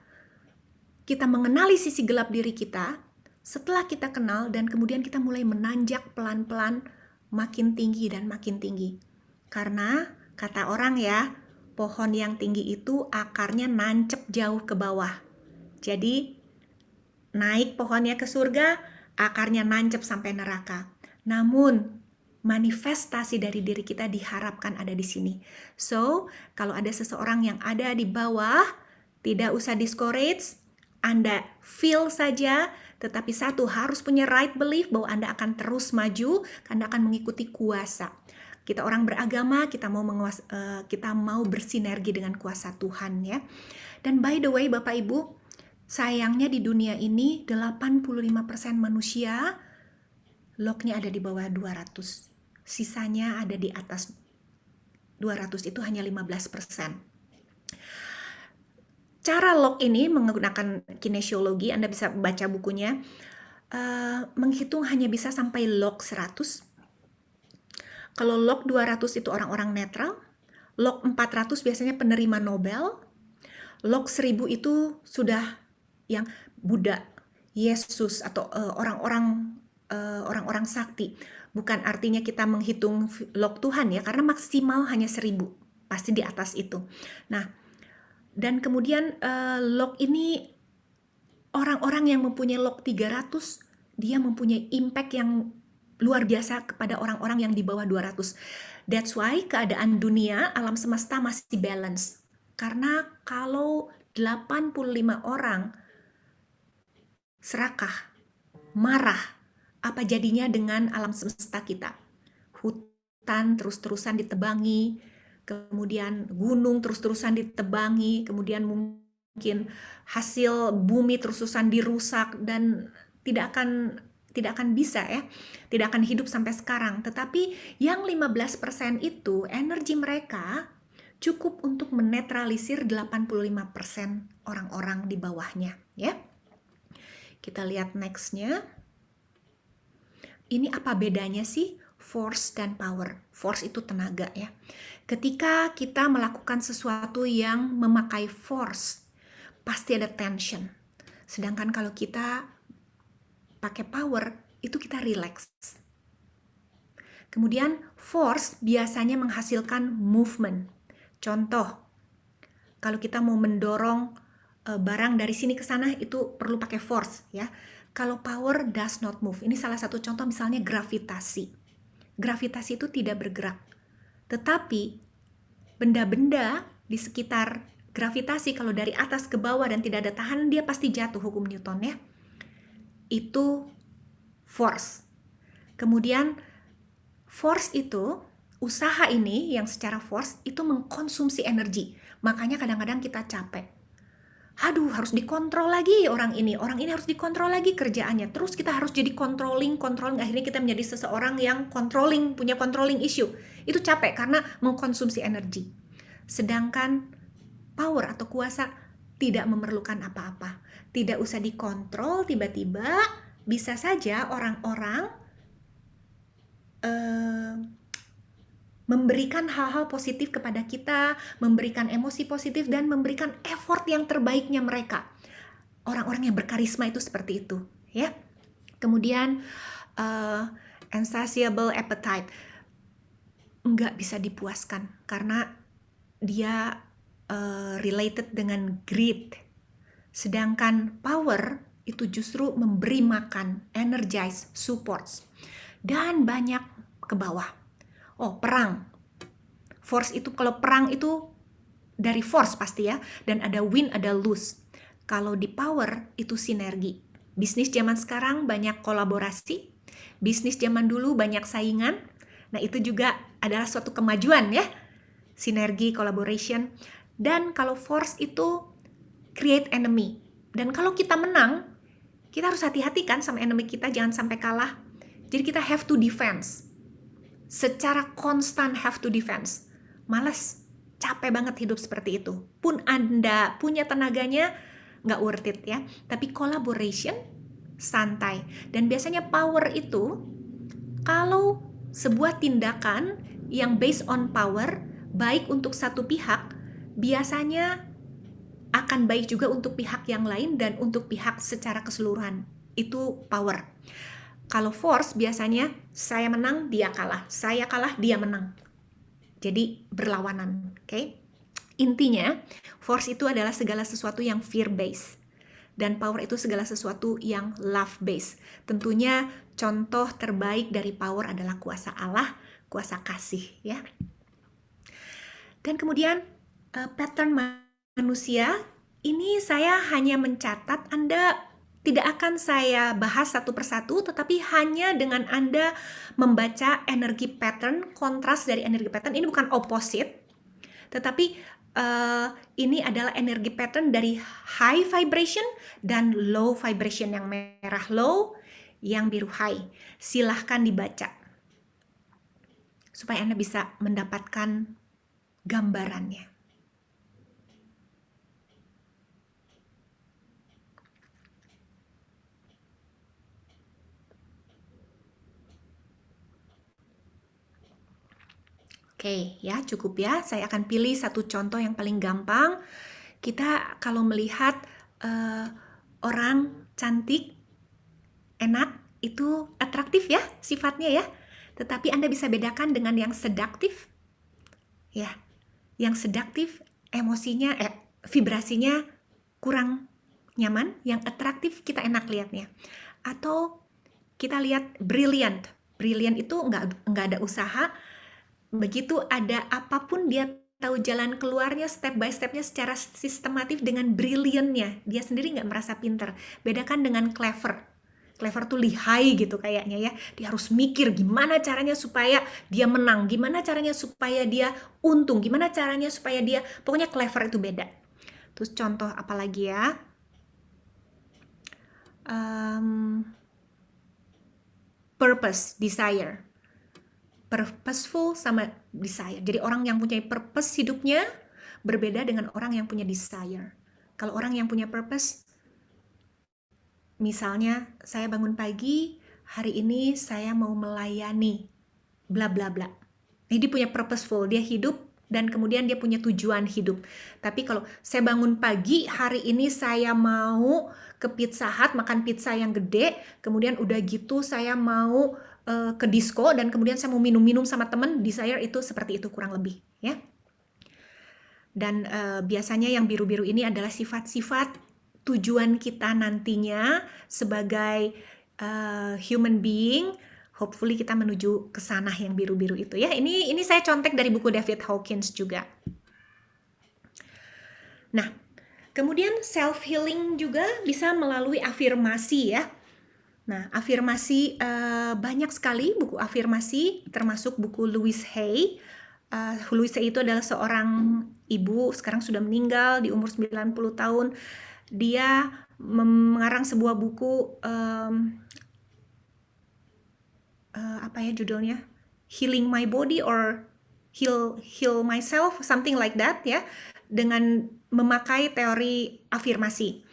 kita mengenali sisi gelap diri kita, setelah kita kenal dan kemudian kita mulai menanjak pelan-pelan makin tinggi dan makin tinggi. Karena kata orang ya, pohon yang tinggi itu akarnya nancep jauh ke bawah. Jadi naik pohonnya ke surga, akarnya nancep sampai neraka. Namun manifestasi dari diri kita diharapkan ada di sini. So, kalau ada seseorang yang ada di bawah, tidak usah discourage, Anda feel saja, tetapi satu harus punya right belief bahwa Anda akan terus maju, Anda akan mengikuti kuasa. Kita orang beragama, kita mau bersinergi dengan kuasa Tuhan ya. Dan by the way Bapak Ibu, sayangnya di dunia ini 85% manusia locknya ada di bawah 200. Sisanya ada di atas 200, itu hanya 15%. Cara lock ini menggunakan kinesiologi, Anda bisa baca bukunya, menghitung hanya bisa sampai lock 100. Kalau lock 200 itu orang-orang netral, lock 400 biasanya penerima Nobel, lock 1000 itu sudah yang Buddha, Yesus, atau orang-orang sakti. Bukan artinya kita menghitung lock Tuhan ya, karena maksimal hanya 1000, pasti di atas itu. Nah, dan kemudian lock ini orang-orang yang mempunyai lock 300, dia mempunyai impact yang luar biasa kepada orang-orang yang di bawah 200. That's why keadaan dunia, alam semesta masih balance. Karena kalau 85 orang serakah, marah, apa jadinya dengan alam semesta kita? Hutan terus-terusan ditebangi, kemudian gunung terus-terusan ditebangi, kemudian mungkin hasil bumi terus-terusan dirusak dan tidak akan bisa ya, tidak akan hidup sampai sekarang. Tetapi yang 15% itu energi mereka cukup untuk menetralisir 85% orang-orang di bawahnya ya. Kita lihat next-nya. Ini apa bedanya sih force dan power? Force itu tenaga ya. Ketika kita melakukan sesuatu yang memakai force, pasti ada tension. Sedangkan kalau kita pakai power, itu kita relax. Kemudian force biasanya menghasilkan movement. Contoh, kalau kita mau mendorong barang dari sini ke sana, itu perlu pakai force ya. Kalau power does not move. Ini salah satu contoh misalnya gravitasi. Gravitasi itu tidak bergerak. Tetapi benda-benda di sekitar gravitasi kalau dari atas ke bawah dan tidak ada tahanan, dia pasti jatuh, hukum Newton ya. Itu force. Kemudian force itu, usaha ini yang secara force itu mengkonsumsi energi. Makanya kadang-kadang kita capek. Aduh, harus dikontrol lagi orang ini harus dikontrol lagi kerjaannya. Terus kita harus jadi controlling, akhirnya kita menjadi seseorang yang controlling, punya controlling issue. Itu capek karena mengkonsumsi energi. Sedangkan power atau kuasa tidak memerlukan apa-apa. Tidak usah dikontrol, tiba-tiba bisa saja orang-orang memberikan hal-hal positif kepada kita, memberikan emosi positif, dan memberikan effort yang terbaiknya mereka. Orang-orang yang berkarisma itu seperti itu, ya. Kemudian insatiable appetite, nggak bisa dipuaskan karena dia related dengan greed. Sedangkan power itu justru memberi makan, energize, supports, dan banyak ke bawah. Oh, perang. Force itu, kalau perang itu dari force pasti ya, dan ada win, ada lose. Kalau di power itu sinergi. Bisnis zaman sekarang banyak kolaborasi, bisnis zaman dulu banyak saingan. Nah, itu juga adalah suatu kemajuan ya. Sinergi, collaboration. Dan kalau force itu create enemy. Dan kalau kita menang, kita harus hati-hati kan sama enemy kita, jangan sampai kalah. Jadi kita have to defense. Secara konstan have to defense. Males, capek banget hidup seperti itu. Pun Anda punya tenaganya, nggak worth it ya. Tapi collaboration, santai. Dan biasanya power itu, kalau sebuah tindakan yang based on power, baik untuk satu pihak, biasanya akan baik juga untuk pihak yang lain dan untuk pihak secara keseluruhan. Itu power. Kalau force biasanya saya menang, dia kalah. Saya kalah, dia menang. Jadi berlawanan, oke? Intinya, force itu adalah segala sesuatu yang fear-based. Dan power itu segala sesuatu yang love-based. Tentunya contoh terbaik dari power adalah kuasa Allah, kuasa kasih, ya. Dan kemudian pattern manusia, ini saya hanya mencatat, Anda tidak akan saya bahas satu persatu, tetapi hanya dengan Anda membaca energi pattern, kontras dari energi pattern, ini bukan opposite, tetapi ini adalah energi pattern dari high vibration dan low vibration, yang merah low, yang biru high. Silahkan dibaca, supaya Anda bisa mendapatkan gambarannya. Oke, ya cukup ya. Saya akan pilih satu contoh yang paling gampang. Kita kalau melihat orang cantik, enak, itu atraktif ya sifatnya ya. Tetapi Anda bisa bedakan dengan yang sedaktif. Ya, yang sedaktif emosinya, vibrasinya kurang nyaman. Yang atraktif kita enak lihatnya. Atau kita lihat brilliant. Brilliant itu nggak ada usaha. Begitu ada apapun, dia tahu jalan keluarnya step by stepnya secara sistematif dengan brilliantnya. Dia sendiri nggak merasa pinter. Bedakan dengan clever. Clever tuh lihai gitu kayaknya ya. Dia harus mikir gimana caranya supaya dia menang, gimana caranya supaya dia untung, gimana caranya supaya dia, pokoknya clever itu beda. Terus contoh apa lagi ya? Purpose, desire. Purposeful sama desire. Jadi orang yang punya purpose hidupnya berbeda dengan orang yang punya desire. Kalau orang yang punya purpose, misalnya saya bangun pagi, hari ini saya mau melayani bla bla bla. Jadi dia punya purposeful, dia hidup dan kemudian dia punya tujuan hidup. Tapi kalau saya bangun pagi, hari ini saya mau ke Pizza Hut makan pizza yang gede, kemudian udah gitu saya mau ke disco dan kemudian saya mau minum-minum sama temen, desire itu seperti itu kurang lebih ya. Dan biasanya yang biru-biru ini adalah sifat-sifat tujuan kita nantinya sebagai human being. Hopefully kita menuju ke sana yang biru-biru itu ya. Ini saya contek dari buku David Hawkins juga. Nah, kemudian self healing juga bisa melalui afirmasi ya. Nah, afirmasi banyak sekali buku afirmasi, termasuk buku Louise Hay. Louise Hay itu adalah seorang ibu, sekarang sudah meninggal di umur 90 tahun. Dia mengarang sebuah buku, apa ya judulnya? Healing My Body or Heal Myself, something like that ya, dengan memakai teori afirmasi.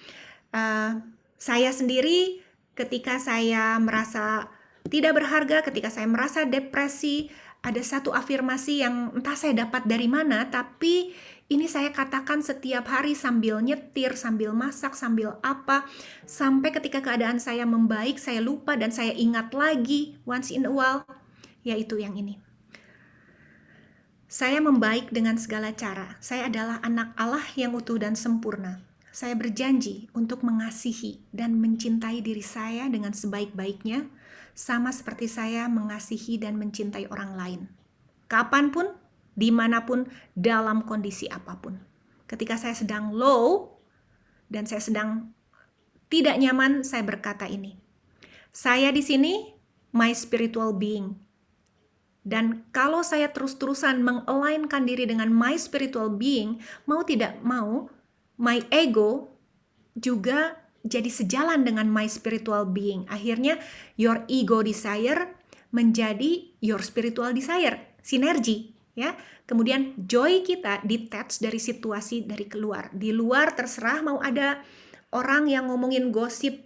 Saya sendiri ketika saya merasa tidak berharga, ketika saya merasa depresi, ada satu afirmasi yang entah saya dapat dari mana, tapi ini saya katakan setiap hari sambil nyetir, sambil masak, sambil apa, sampai ketika keadaan saya membaik, saya lupa dan saya ingat lagi once in a while, yaitu yang ini. Saya membaik dengan segala cara. Saya adalah anak Allah yang utuh dan sempurna. saya berjanji untuk mengasihi dan mencintai diri saya dengan sebaik-baiknya, sama seperti saya mengasihi dan mencintai orang lain. Kapanpun, dimanapun, dalam kondisi apapun. Ketika saya sedang low dan saya sedang tidak nyaman, saya berkata ini. Saya di sini, my spiritual being. Dan kalau saya terus-terusan meng-alignkan diri dengan my spiritual being, mau tidak mau, my ego juga jadi sejalan dengan my spiritual being. Akhirnya, your ego desire menjadi your spiritual desire. Sinergi, ya. Kemudian joy kita detach dari situasi dari keluar. Di luar terserah mau ada orang yang ngomongin gosip,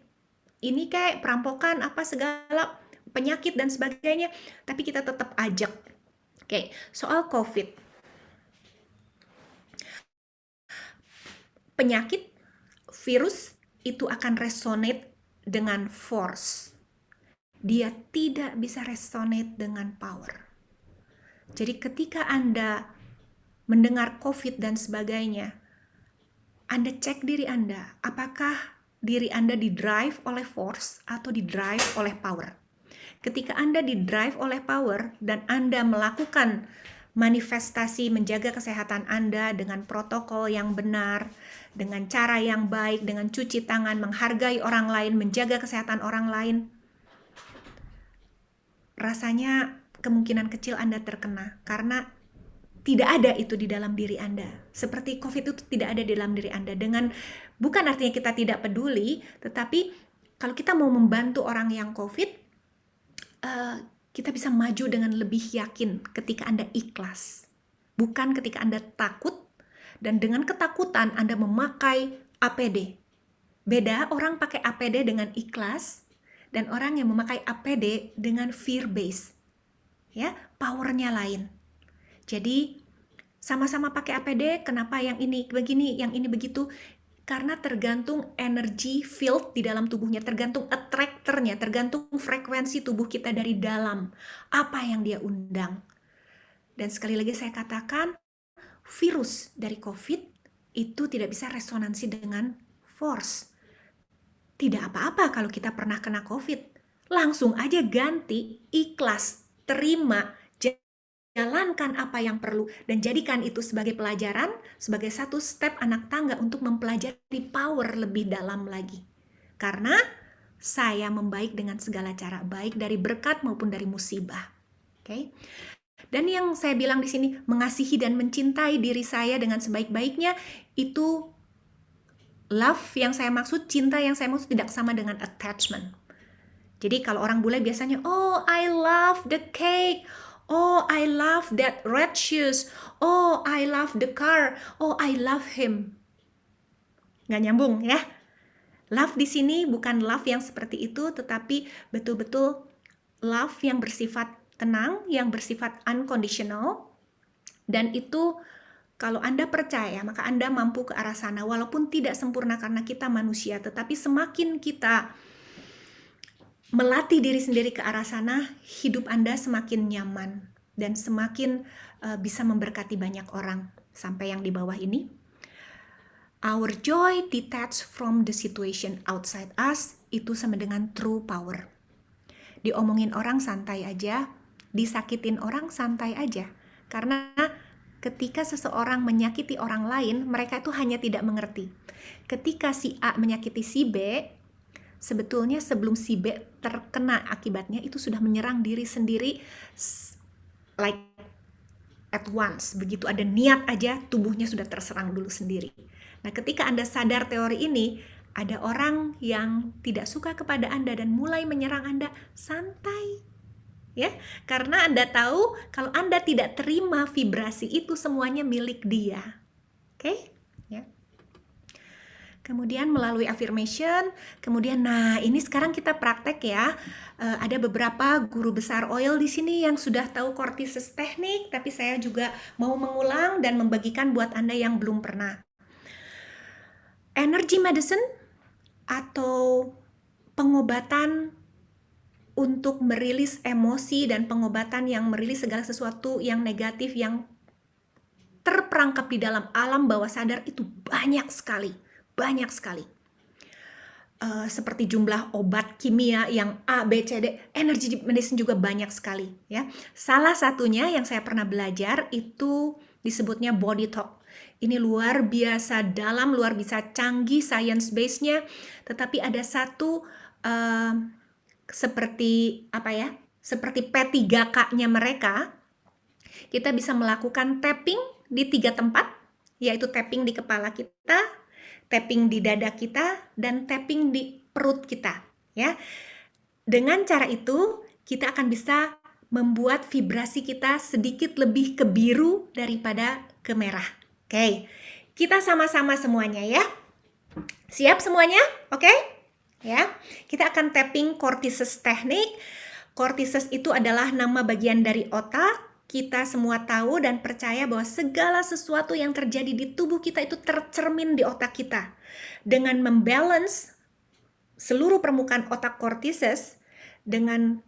ini kayak perampokan, apa segala, penyakit dan sebagainya, tapi kita tetap ajak. Oke, soal COVID. Penyakit, virus itu akan resonate dengan force. Dia tidak bisa resonate dengan power. Jadi ketika Anda mendengar COVID dan sebagainya, Anda cek diri Anda, apakah diri Anda didrive oleh force atau didrive oleh power. Ketika Anda didrive oleh power dan Anda melakukan manifestasi menjaga kesehatan Anda dengan protokol yang benar, dengan cara yang baik, dengan cuci tangan, menghargai orang lain, menjaga kesehatan orang lain, rasanya kemungkinan kecil Anda terkena karena tidak ada itu di dalam diri Anda. Seperti COVID itu tidak ada di dalam diri Anda. Bukan artinya kita tidak peduli, tetapi kalau kita mau membantu orang yang COVID, kita bisa maju dengan lebih yakin ketika Anda ikhlas. Bukan ketika Anda takut dan dengan ketakutan Anda memakai APD. Beda orang pakai APD dengan ikhlas dan orang yang memakai APD dengan fear base. Ya, powernya lain. Jadi sama-sama pakai APD, kenapa yang ini begini, yang ini begitu? Karena tergantung energy field di dalam tubuhnya, tergantung attractornya, tergantung frekuensi tubuh kita dari dalam, apa yang dia undang. Dan sekali lagi saya katakan, virus dari COVID itu tidak bisa resonansi dengan force. Tidak apa-apa kalau kita pernah kena COVID, langsung aja ganti, ikhlas, terima, jalankan apa yang perlu, dan jadikan itu sebagai pelajaran, sebagai satu step anak tangga untuk mempelajari power lebih dalam lagi. Karena saya membaik dengan segala cara, baik dari berkat maupun dari musibah. Oke? Dan yang saya bilang di sini, mengasihi dan mencintai diri saya dengan sebaik-baiknya, itu love yang saya maksud, cinta yang saya maksud tidak sama dengan attachment. Jadi kalau orang bule biasanya, oh I love the cake, oh I love that red shoes, oh I love the car, oh I love him. Nggak nyambung ya. Love di sini bukan love yang seperti itu, tetapi betul-betul love yang bersifat tenang, yang bersifat unconditional. Dan itu kalau Anda percaya, maka Anda mampu ke arah sana. Walaupun tidak sempurna karena kita manusia, tetapi semakin kita melatih diri sendiri ke arah sana, hidup Anda semakin nyaman dan semakin bisa memberkati banyak orang. Sampai yang di bawah ini. Our joy detached from the situation outside us, itu sama dengan true power. Diomongin orang santai aja, disakitin orang santai aja. Karena ketika seseorang menyakiti orang lain, mereka itu hanya tidak mengerti. Ketika si A menyakiti si B, sebetulnya sebelum si B terkena akibatnya, itu sudah menyerang diri sendiri like at once. Begitu ada niat aja, tubuhnya sudah terserang dulu sendiri. Nah, ketika Anda sadar teori ini, ada orang yang tidak suka kepada Anda dan mulai menyerang Anda, santai. Ya, karena Anda tahu kalau Anda tidak terima vibrasi itu semuanya milik dia. Oke? Ya. Kemudian melalui affirmation, kemudian nah ini sekarang kita praktek ya. Ada beberapa guru besar oil di sini yang sudah tahu Cortices teknik, tapi saya juga mau mengulang dan membagikan buat Anda yang belum pernah. Energy medicine atau pengobatan untuk merilis emosi dan pengobatan yang merilis segala sesuatu yang negatif yang terperangkap di dalam alam bawah sadar itu banyak sekali. banyak sekali. Seperti jumlah obat kimia yang A, B, C, D, energy medicine juga banyak sekali ya. Salah satunya yang saya pernah belajar itu disebutnya body talk. Ini luar biasa dalam, luar biasa canggih science base-nya, tetapi ada satu seperti apa ya? Seperti P3K-nya mereka, kita bisa melakukan tapping di 3 tempat, yaitu tapping di kepala kita, tapping di dada kita, dan tapping di perut kita ya. Dengan cara itu kita akan bisa membuat vibrasi kita sedikit lebih ke biru daripada ke merah. Oke, kita sama-sama semuanya ya. Siap semuanya? Oke? Ya. Kita akan tapping cortices teknik. Cortices itu adalah nama bagian dari otak. Kita semua tahu dan percaya bahwa segala sesuatu yang terjadi di tubuh kita itu tercermin di otak kita. Dengan membalance seluruh permukaan otak cortices dengan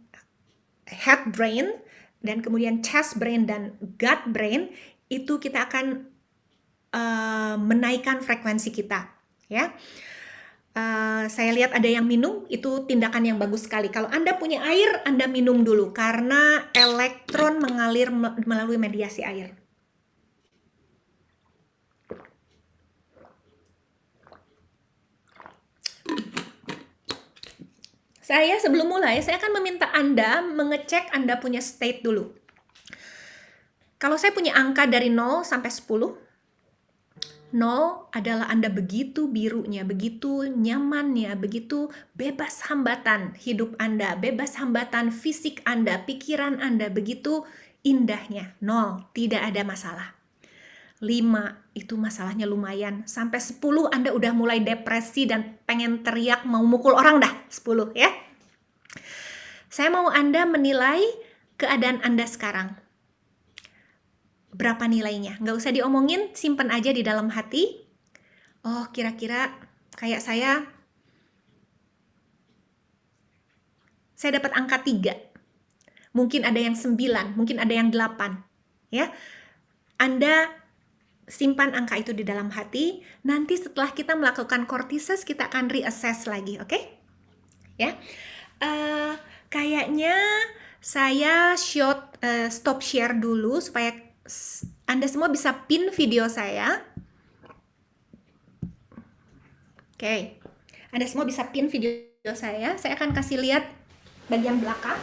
head brain dan kemudian chest brain dan gut brain, itu kita akan menaikkan frekuensi kita ya. Saya lihat ada yang minum, itu tindakan yang bagus sekali. Kalau Anda punya air, Anda minum dulu karena elektron mengalir melalui mediasi air. Saya sebelum mulai, saya akan meminta Anda mengecek Anda punya state dulu. Kalau saya punya angka dari 0 sampai 10, 0 adalah Anda begitu birunya, begitu nyamannya, begitu bebas hambatan hidup Anda, bebas hambatan fisik Anda, pikiran Anda, begitu indahnya. 0, tidak ada masalah. 5, itu masalahnya lumayan. Sampai 10 Anda udah mulai depresi dan pengen teriak mau mukul orang dah. 10 ya. Saya mau Anda menilai keadaan Anda sekarang. Berapa nilainya? Nggak usah diomongin, simpan aja di dalam hati. Oh, kira-kira kayak saya dapat angka 3. Mungkin ada yang 9, mungkin ada yang 8. Ya. Anda simpan angka itu di dalam hati. Nanti setelah kita melakukan cortices, kita akan reassess lagi, oke? Ya. Kayaknya saya stop share dulu supaya Anda semua bisa pin video saya. Oke. Anda semua bisa pin video saya. Saya akan kasih lihat bagian belakang.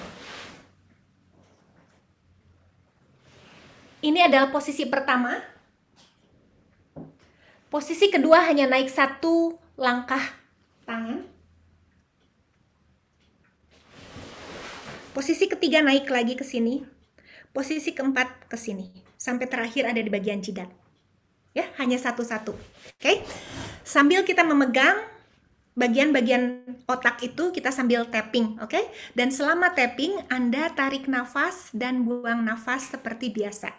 Ini adalah posisi pertama. Posisi kedua hanya naik 1 langkah tangan. Posisi ketiga naik lagi ke sini. Posisi keempat ke sini. Sampai terakhir ada di bagian jidat. Ya, hanya satu-satu. Oke. Sambil kita memegang bagian-bagian otak itu, kita sambil tapping, oke? Dan selama tapping, Anda tarik nafas dan buang nafas seperti biasa.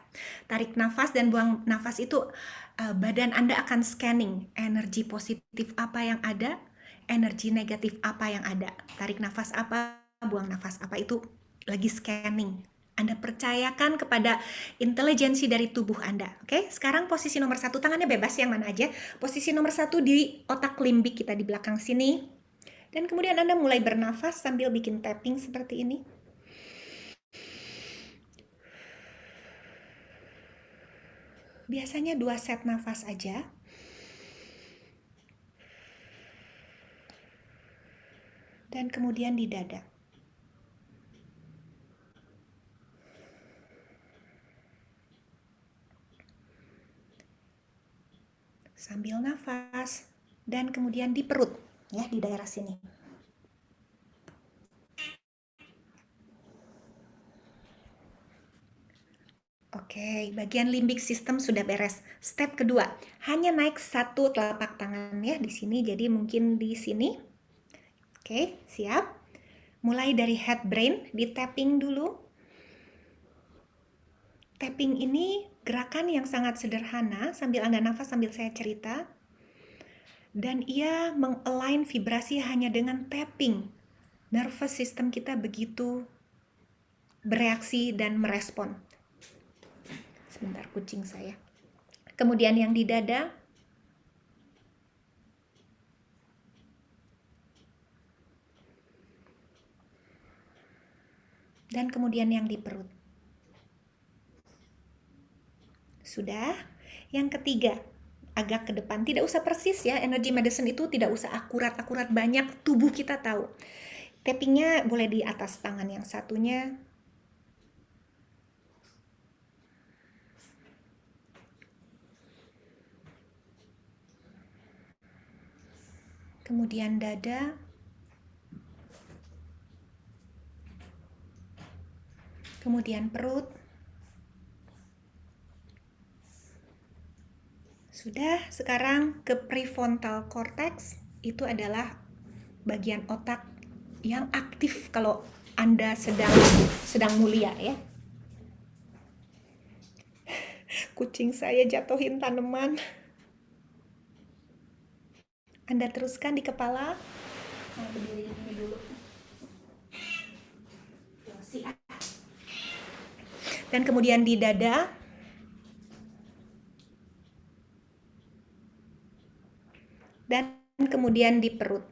Tarik nafas dan buang nafas itu badan Anda akan scanning energi positif apa yang ada, energi negatif apa yang ada. Tarik nafas apa, buang nafas apa, itu lagi scanning. Anda percayakan kepada intelijensi dari tubuh Anda. Oke, sekarang posisi nomor 1, tangannya bebas yang mana aja. Posisi nomor 1 di otak limbik kita di belakang sini. Dan kemudian Anda mulai bernafas sambil bikin tapping seperti ini. Biasanya 2 set nafas aja. Dan kemudian di dada. Sambil nafas dan kemudian di perut ya, di daerah sini. Oke, bagian limbik system sudah beres. Step kedua, hanya naik 1 telapak tangan ya di sini, jadi mungkin di sini. Oke, siap. Mulai dari head brain, di tapping dulu. Tapping ini gerakan yang sangat sederhana, sambil Anda nafas sambil saya cerita. Dan ia mengalign vibrasi hanya dengan tapping. Nervous system kita begitu bereaksi dan merespon. Sebentar, kucing saya. Kemudian yang di dada. dan kemudian yang di perut. Sudah. Yang ketiga, agak ke depan. Tidak usah persis ya, energy medicine itu tidak usah akurat-akurat banyak, tubuh kita tahu. Tappingnya boleh di atas tangan yang satunya. Kemudian dada. Kemudian perut. Sudah, sekarang ke prefrontal cortex. Itu adalah bagian otak yang aktif kalau Anda sedang mulia ya. Kucing saya jatuhin tanaman. Anda teruskan di kepala. Nah, berdiri ini dulu. Dan kemudian di dada. Dan kemudian di perut.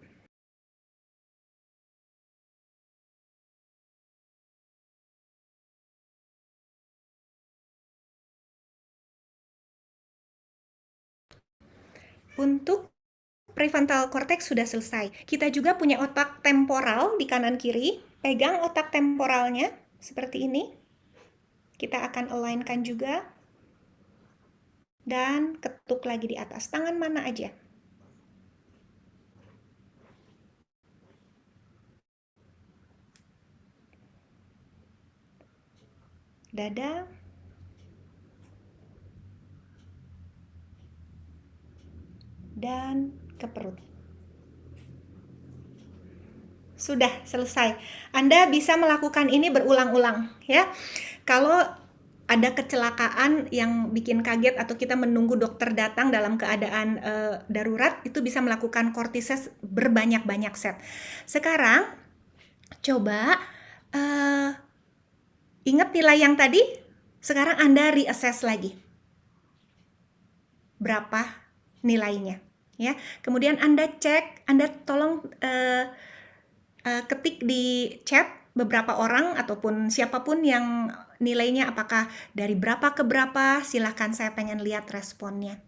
Untuk prefrontal cortex sudah selesai. Kita juga punya otak temporal di kanan kiri. Pegang otak temporalnya seperti ini. Kita akan align-kan juga. Dan ketuk lagi di atas. Tangan mana aja. Dada. Dan ke perut. Sudah selesai. Anda bisa melakukan ini berulang-ulang ya. Kalau ada kecelakaan yang bikin kaget atau kita menunggu dokter datang dalam keadaan darurat, itu bisa melakukan cortices berbanyak-banyak set. Sekarang coba ingat nilai yang tadi, sekarang Anda reassess lagi. Berapa nilainya? Ya, kemudian Anda cek, Anda tolong ketik di chat beberapa orang ataupun siapapun yang nilainya apakah dari berapa ke berapa, silahkan, saya pengen lihat responnya.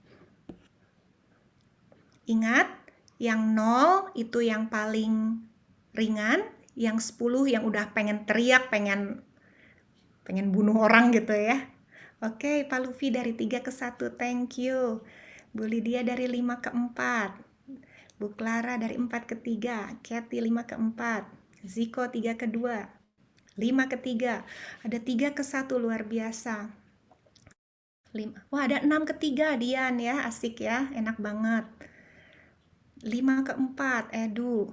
Ingat, yang 0 itu yang paling ringan, yang 10 yang udah pengen teriak, pengen bunuh orang gitu ya. Oke, Pak Luffy dari 3 ke 1, thank you. Bu Lydia dari 5 ke 4. Bu Clara dari 4 ke 3. Kathy 5 ke 4. Ziko 3 ke 2. 5 ke 3. Ada 3 ke 1, luar biasa. 5. Wah, ada 6 ke 3, Dian ya, asik ya, enak banget. 5 ke 4, Edu.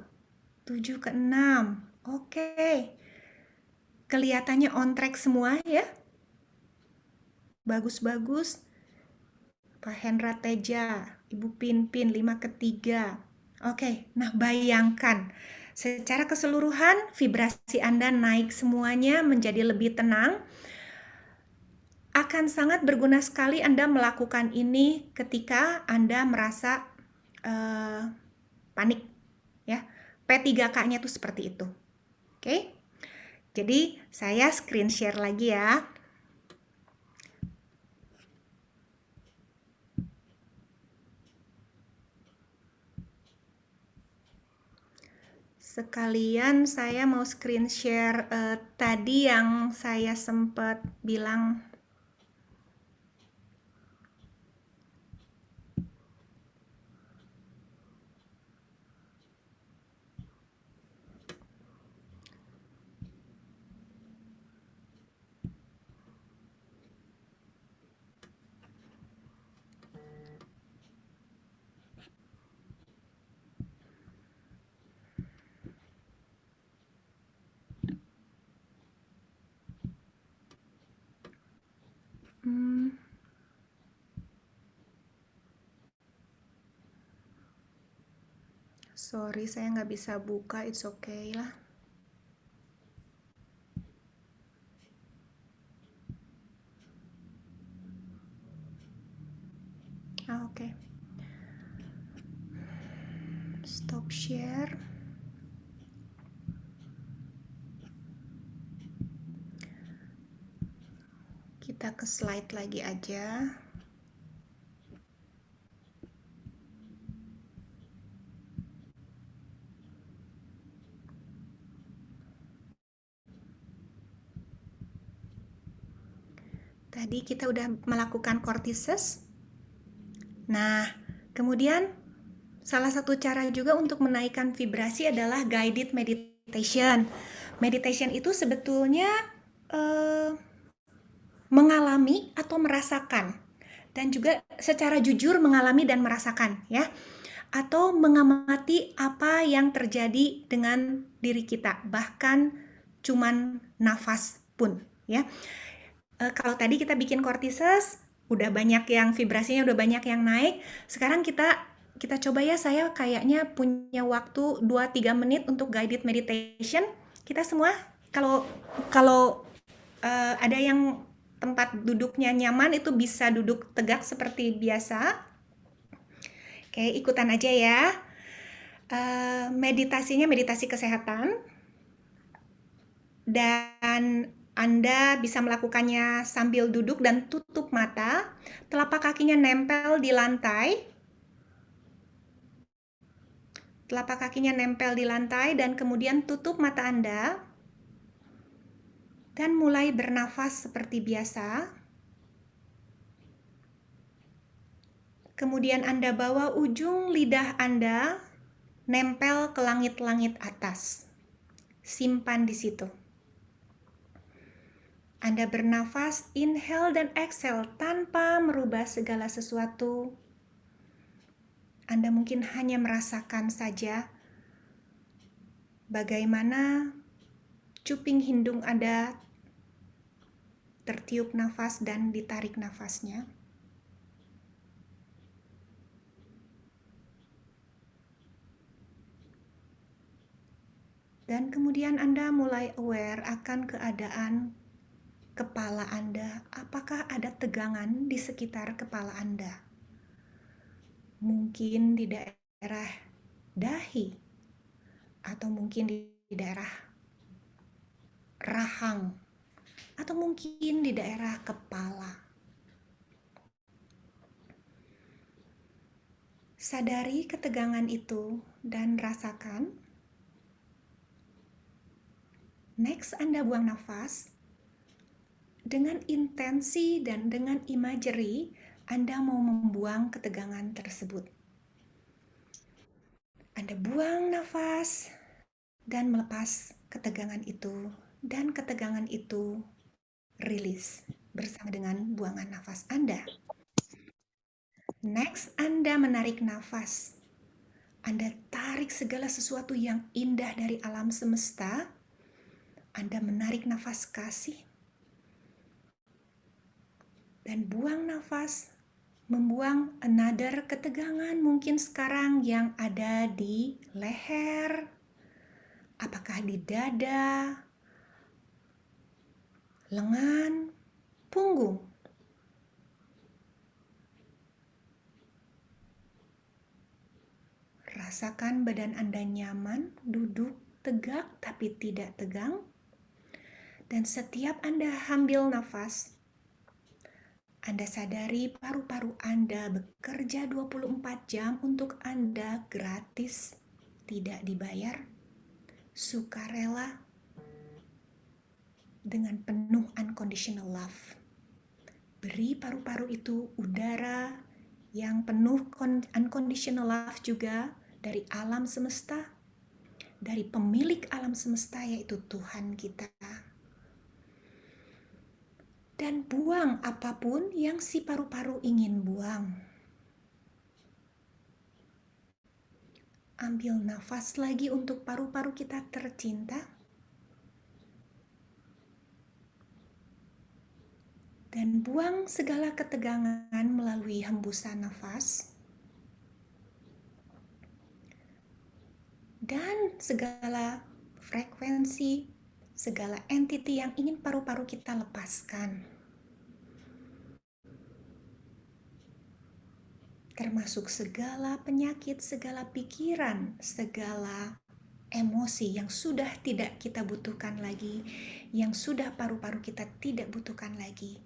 7 ke 6. Oke. Kelihatannya on track semua ya. Bagus-bagus. Pak Hendra Teja, Ibu Pinpin 5 ke 3. Oke, nah bayangkan secara keseluruhan vibrasi Anda naik semuanya menjadi lebih tenang. Akan sangat berguna sekali Anda melakukan ini ketika Anda merasa panik ya. P3K-nya tuh seperti itu. Oke. Jadi saya screen share lagi ya. Sekalian saya mau screen share tadi yang saya sempat bilang. Sorry, saya nggak bisa buka, it's okay lah. Oke. Stop share. Kita ke slide lagi aja. Tadi kita udah melakukan cortices. Nah, kemudian salah satu cara juga untuk menaikkan vibrasi adalah guided meditation. Meditation itu sebetulnya mengalami atau merasakan, dan juga secara jujur mengalami dan merasakan, ya, atau mengamati apa yang terjadi dengan diri kita, bahkan cuman nafas pun, ya. Kalau tadi kita bikin cortices, udah banyak yang vibrasinya udah banyak yang naik. Sekarang kita coba ya, saya kayaknya punya waktu 2-3 menit untuk guided meditation. Kita semua kalau ada yang tempat duduknya nyaman itu bisa duduk tegak seperti biasa. Oke, ikutan aja ya. Meditasinya meditasi kesehatan. Dan Anda bisa melakukannya sambil duduk dan tutup mata. Telapak kakinya nempel di lantai. Telapak kakinya nempel di lantai dan kemudian tutup mata Anda. Dan mulai bernafas seperti biasa. Kemudian Anda bawa ujung lidah Anda nempel ke langit-langit atas. Simpan di situ. Anda bernafas, inhale dan exhale tanpa merubah segala sesuatu. Anda mungkin hanya merasakan saja bagaimana cuping hidung Anda tertiup nafas dan ditarik nafasnya. Dan kemudian Anda mulai aware akan keadaan kepala Anda. Apakah ada tegangan di sekitar kepala Anda? Mungkin di daerah dahi, atau mungkin di daerah rahang, atau mungkin di daerah kepala. Sadari ketegangan itu dan rasakan. Next, Anda buang nafas. Dengan intensi dan dengan imagery, Anda mau membuang ketegangan tersebut. Anda buang nafas dan melepas ketegangan itu, dan ketegangan itu rilis bersama dengan buangan nafas Anda. Next, Anda menarik nafas. Anda tarik segala sesuatu yang indah dari alam semesta. Anda menarik nafas kasih. Dan buang nafas, membuang another ketegangan mungkin sekarang yang ada di leher, apakah di dada, lengan, punggung. Rasakan badan Anda nyaman, duduk tegak tapi tidak tegang. Dan setiap Anda ambil nafas, Anda sadari paru-paru Anda bekerja 24 jam untuk Anda gratis, tidak dibayar, sukarela, dengan penuh unconditional love. Beri paru-paru itu udara yang penuh unconditional love juga dari alam semesta, dari pemilik alam semesta yaitu Tuhan kita. Dan buang apapun yang si paru-paru ingin buang. Ambil nafas lagi untuk paru-paru kita tercinta. Dan buang segala ketegangan melalui hembusan nafas. Dan segala frekuensi, segala entiti yang ingin paru-paru kita lepaskan. Termasuk segala penyakit, segala pikiran, segala emosi yang sudah tidak kita butuhkan lagi, yang sudah paru-paru kita tidak butuhkan lagi.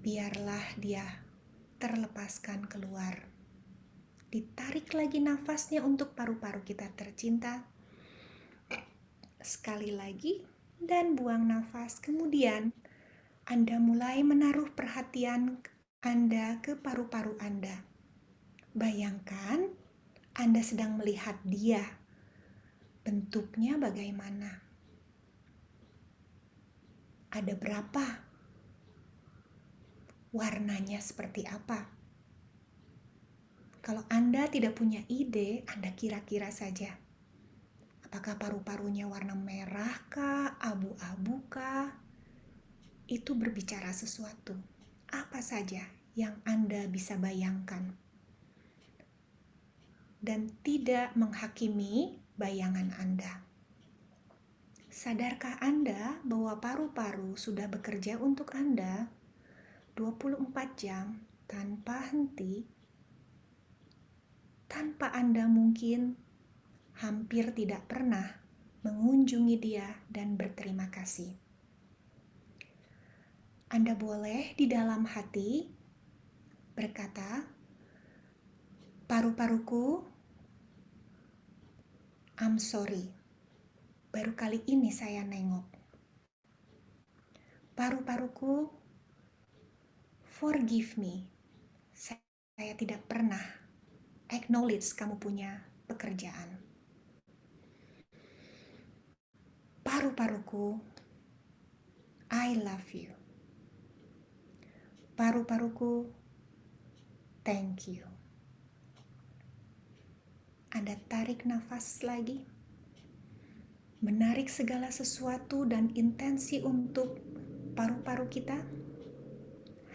biarlah dia terlepaskan keluar. Ditarik lagi nafasnya untuk paru-paru kita tercinta. Sekali lagi, dan buang nafas. Kemudian, Anda mulai menaruh perhatian Anda ke paru-paru Anda. Bayangkan Anda sedang melihat dia. Bentuknya bagaimana? Ada berapa? Warnanya seperti apa? Kalau Anda tidak punya ide, Anda kira-kira saja. Apakah paru-parunya warna merah kah, abu-abu kah? Itu berbicara sesuatu. Apa saja yang Anda bisa bayangkan. Dan tidak menghakimi bayangan Anda. Sadarkah Anda bahwa paru-paru sudah bekerja untuk Anda 24 jam tanpa henti, tanpa Anda mungkin hampir tidak pernah mengunjungi dia dan berterima kasih. Anda boleh di dalam hati berkata, paru-paruku, I'm sorry. Baru kali ini saya nengok. Paru-paruku, forgive me. Saya tidak pernah acknowledge kamu punya pekerjaan. Paru-paruku, I love you. Paru-paruku, thank you. Anda tarik nafas lagi. Menarik segala sesuatu dan intensi untuk paru-paru kita.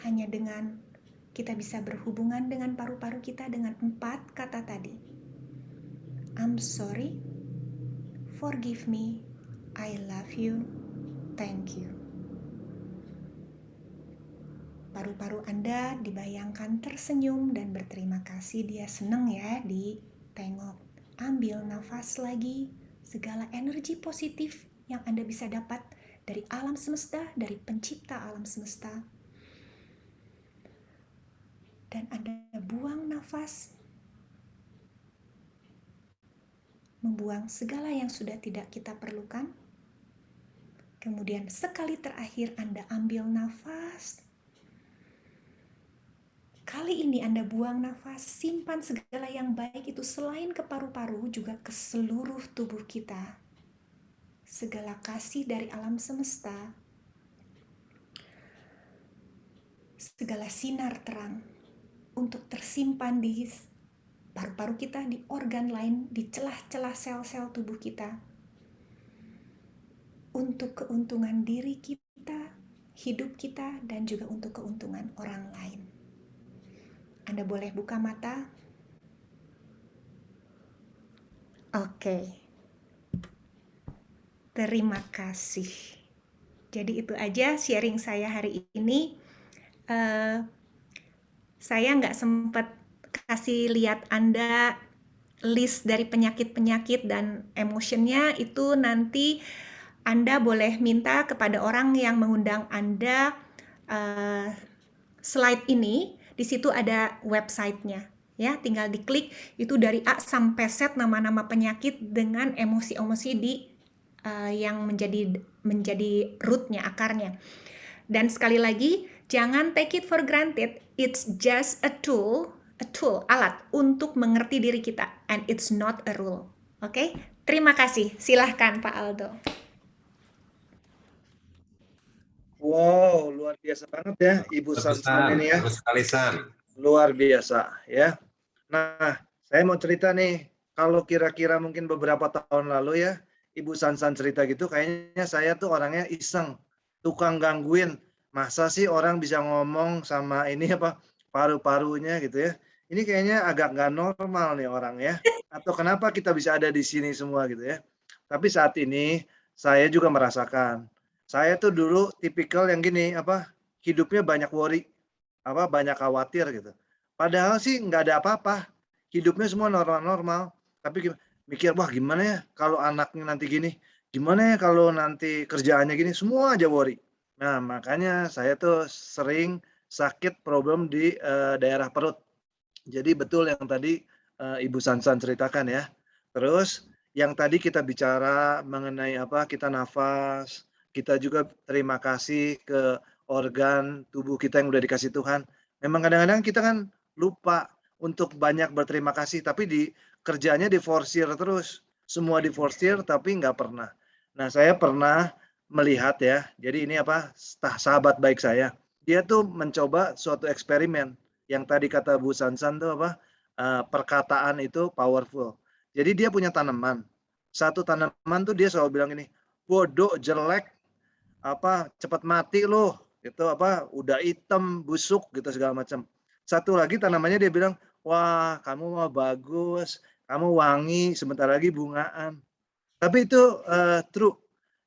Hanya dengan kita bisa berhubungan dengan paru-paru kita dengan 4 kata tadi. I'm sorry, forgive me, I love you, thank you. Paru-paru Anda dibayangkan tersenyum dan berterima kasih. Dia senang ya ditengok. Ambil nafas lagi. Segala energi positif yang Anda bisa dapat dari alam semesta, dari pencipta alam semesta. Dan Anda buang nafas. Membuang segala yang sudah tidak kita perlukan. Kemudian sekali terakhir Anda ambil nafas. Kali ini Anda buang nafas, simpan segala yang baik itu selain ke paru-paru juga ke seluruh tubuh kita. Segala kasih dari alam semesta, segala sinar terang untuk tersimpan di paru-paru kita, di organ lain, di celah-celah sel-sel tubuh kita. Untuk keuntungan diri kita, hidup kita, dan juga untuk keuntungan orang lain. Anda boleh buka mata. Oke. Terima kasih. Jadi itu aja sharing saya hari ini. Saya nggak sempat kasih lihat Anda list dari penyakit-penyakit dan emotionnya. Itu nanti Anda boleh minta kepada orang yang mengundang Anda slide ini. Di situ ada websitenya, ya. Tinggal diklik itu dari A sampai Z nama-nama penyakit dengan emosi-emosi di yang menjadi rootnya, akarnya. Dan sekali lagi, jangan take it for granted. It's just a tool, alat untuk mengerti diri kita, and it's not a rule. Oke? Terima kasih. Silahkan Pak Aldo. Wow, luar biasa banget ya Ibu Sansan ini ya. Terus sekali San. Luar biasa ya. Nah, saya mau cerita nih, kalau kira-kira mungkin beberapa tahun lalu ya, Ibu Sansan cerita gitu, kayaknya saya tuh orangnya iseng, tukang gangguin. Masa sih orang bisa ngomong sama ini apa paru-parunya gitu ya. Ini kayaknya agak nggak normal nih orang ya. Atau kenapa kita bisa ada di sini semua gitu ya. Tapi saat ini saya juga merasakan. Saya tuh dulu tipikal yang gini, hidupnya banyak worry, banyak khawatir gitu. Padahal sih nggak ada apa-apa, hidupnya semua normal-normal. Tapi mikir, wah gimana ya kalau anaknya nanti gini, gimana ya kalau nanti kerjaannya gini, semua aja worry. Nah makanya saya tuh sering sakit problem di daerah perut. Jadi betul yang tadi Ibu Sansan ceritakan ya. Terus yang tadi kita bicara mengenai apa, kita nafas, kita juga terima kasih ke organ tubuh kita yang udah dikasih Tuhan. Memang kadang-kadang kita kan lupa untuk banyak berterima kasih, tapi kerjanya diforsir terus. Semua diforsir tapi nggak pernah. Nah, saya pernah melihat ya, jadi ini apa, sahabat baik saya. Dia tuh mencoba suatu eksperimen. Yang tadi kata Bu Sansan tuh apa, perkataan itu powerful. Jadi dia punya tanaman. Satu tanaman tuh dia selalu bilang ini, bodoh, jelek, apa, cepat mati loh, itu apa, udah hitam, busuk gitu segala macam. Satu lagi tanamannya dia bilang, wah kamu mah bagus, kamu wangi, sebentar lagi bungaan. Tapi itu true.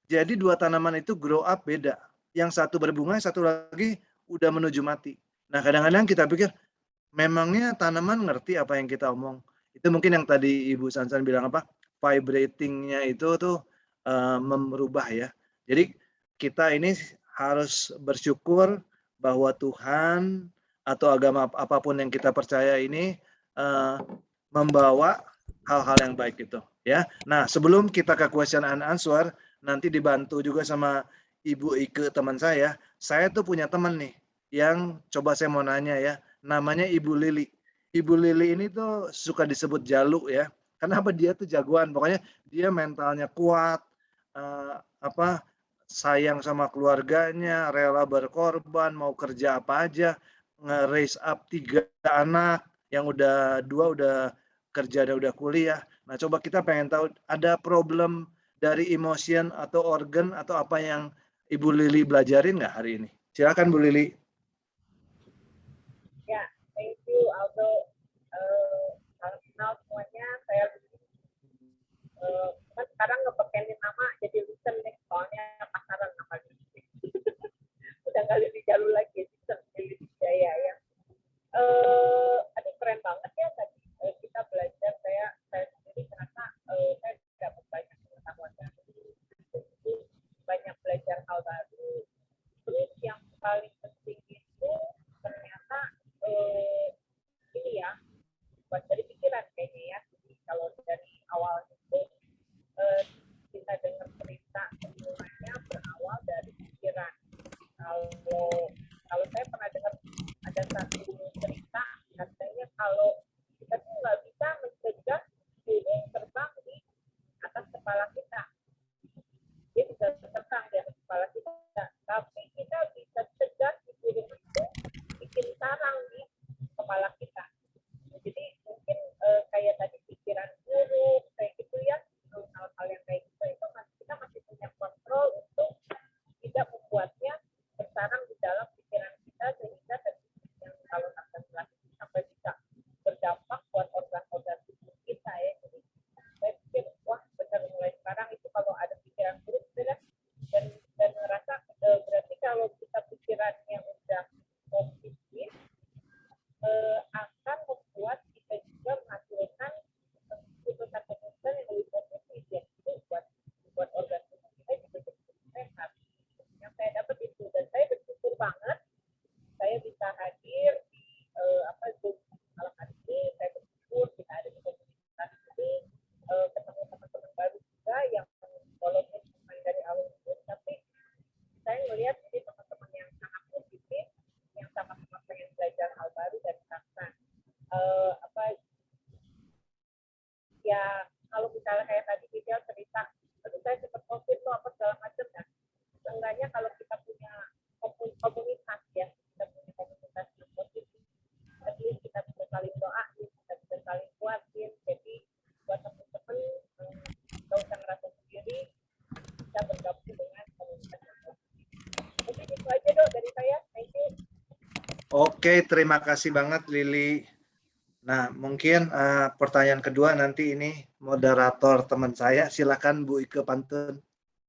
Jadi dua tanaman itu grow up beda. Yang satu berbunga, satu lagi udah menuju mati. Nah kadang-kadang kita pikir, memangnya tanaman ngerti apa yang kita omong. Itu mungkin yang tadi Ibu Sansan bilang apa, vibrating-nya itu tuh merubah ya. Jadi kita ini harus bersyukur bahwa Tuhan atau agama apapun yang kita percaya ini membawa hal-hal yang baik itu ya. Nah, sebelum kita ke question and answer, nanti dibantu juga sama Ibu Ike teman saya tuh punya teman nih yang coba saya mau nanya ya, namanya Ibu Lili. Ibu Lili ini tuh suka disebut Jalu ya. Kenapa? Dia tuh jagoan, pokoknya dia mentalnya kuat, apa, sayang sama keluarganya, rela berkorban, mau kerja apa aja, nge-raise up 3 anak, yang udah 2 udah kerja dan udah kuliah. Nah, coba kita pengen tahu ada problem dari emotion atau organ atau apa yang Ibu Lili belajarin nggak hari ini? Silakan Bu Lili. Ya, thank you Aldo. Salam kenal semuanya. Saya kan sekarang ngepekenin nama jadi listen nih, soalnya pasaran nama Lili. Udah nggak Lili Jalu lagi, listen Lili Jaya ya. Aduh keren banget ya tadi kita belajar. Saya sendiri ternyata saya dapat banyak pengetahuan baru, banyak belajar hal baru. Terus yang paling penting itu ternyata ini ya, buat dari pikiran kayaknya ya. Jadi kalau dari awal itu kita dengar cerita semuanya berawal dari pikiran. Kalau saya pernah dengar ada satu cerita, katanya kalau kita tuh nggak bisa mencegah burung terbang di atas kepala kita. Dia bisa terbang di atas kepala kita, tapi kita bisa cegah si burung itu bikin sarang di kepala kita. Jadi mungkin kayak tadi pikiran buruk kayak gitu ya, hal-hal yang kayak gitu itu kita masih punya kontrol untuk tidak membuatnya bersarang di dalam pikiran kita, sehingga yang kalau sampai bisa berdampak buat organ-organ tubuh kita ya. Jadi saya pikir wah benar, mulai sekarang itu kalau ada pikiran buruk dan ngerasa berarti kalau kita pikirannya udah positif akan membuat kita juga menghasilkan putusan-putusan yang lebih positif ya, itu buat organ tubuh kita juga jadi sehat. Yang saya dapat itu, dan saya bersyukur banget saya bisa hadir di Zoom malam hari ini. Saya bersyukur kita ada di komunitas ini, ketemu teman-teman baru juga yang walaupun bukan dari awal itu, tapi saya melihat ini teman-teman yang sangat positif, yang sama-sama pengen belajar hal baru dan Sansan. Ya kalau misalnya kayak tadi Michel cerita, saya cepat COVID tuh apa segala macam ya. Seenggaknya kalau kita punya komunitas ya, kita punya komunitas yang positif, jadi kita bisa saling doain, kita bisa saling kuatin. Jadi buat teman-teman nggak usah ngerasa sendiri, kita bergabung dengan komunitas yang positif. Mungkin itu aja dok dari saya. Thank you. Oke, terima kasih banget Lili. Nah, mungkin pertanyaan kedua nanti ini moderator teman saya, silakan Bu Ike pantun.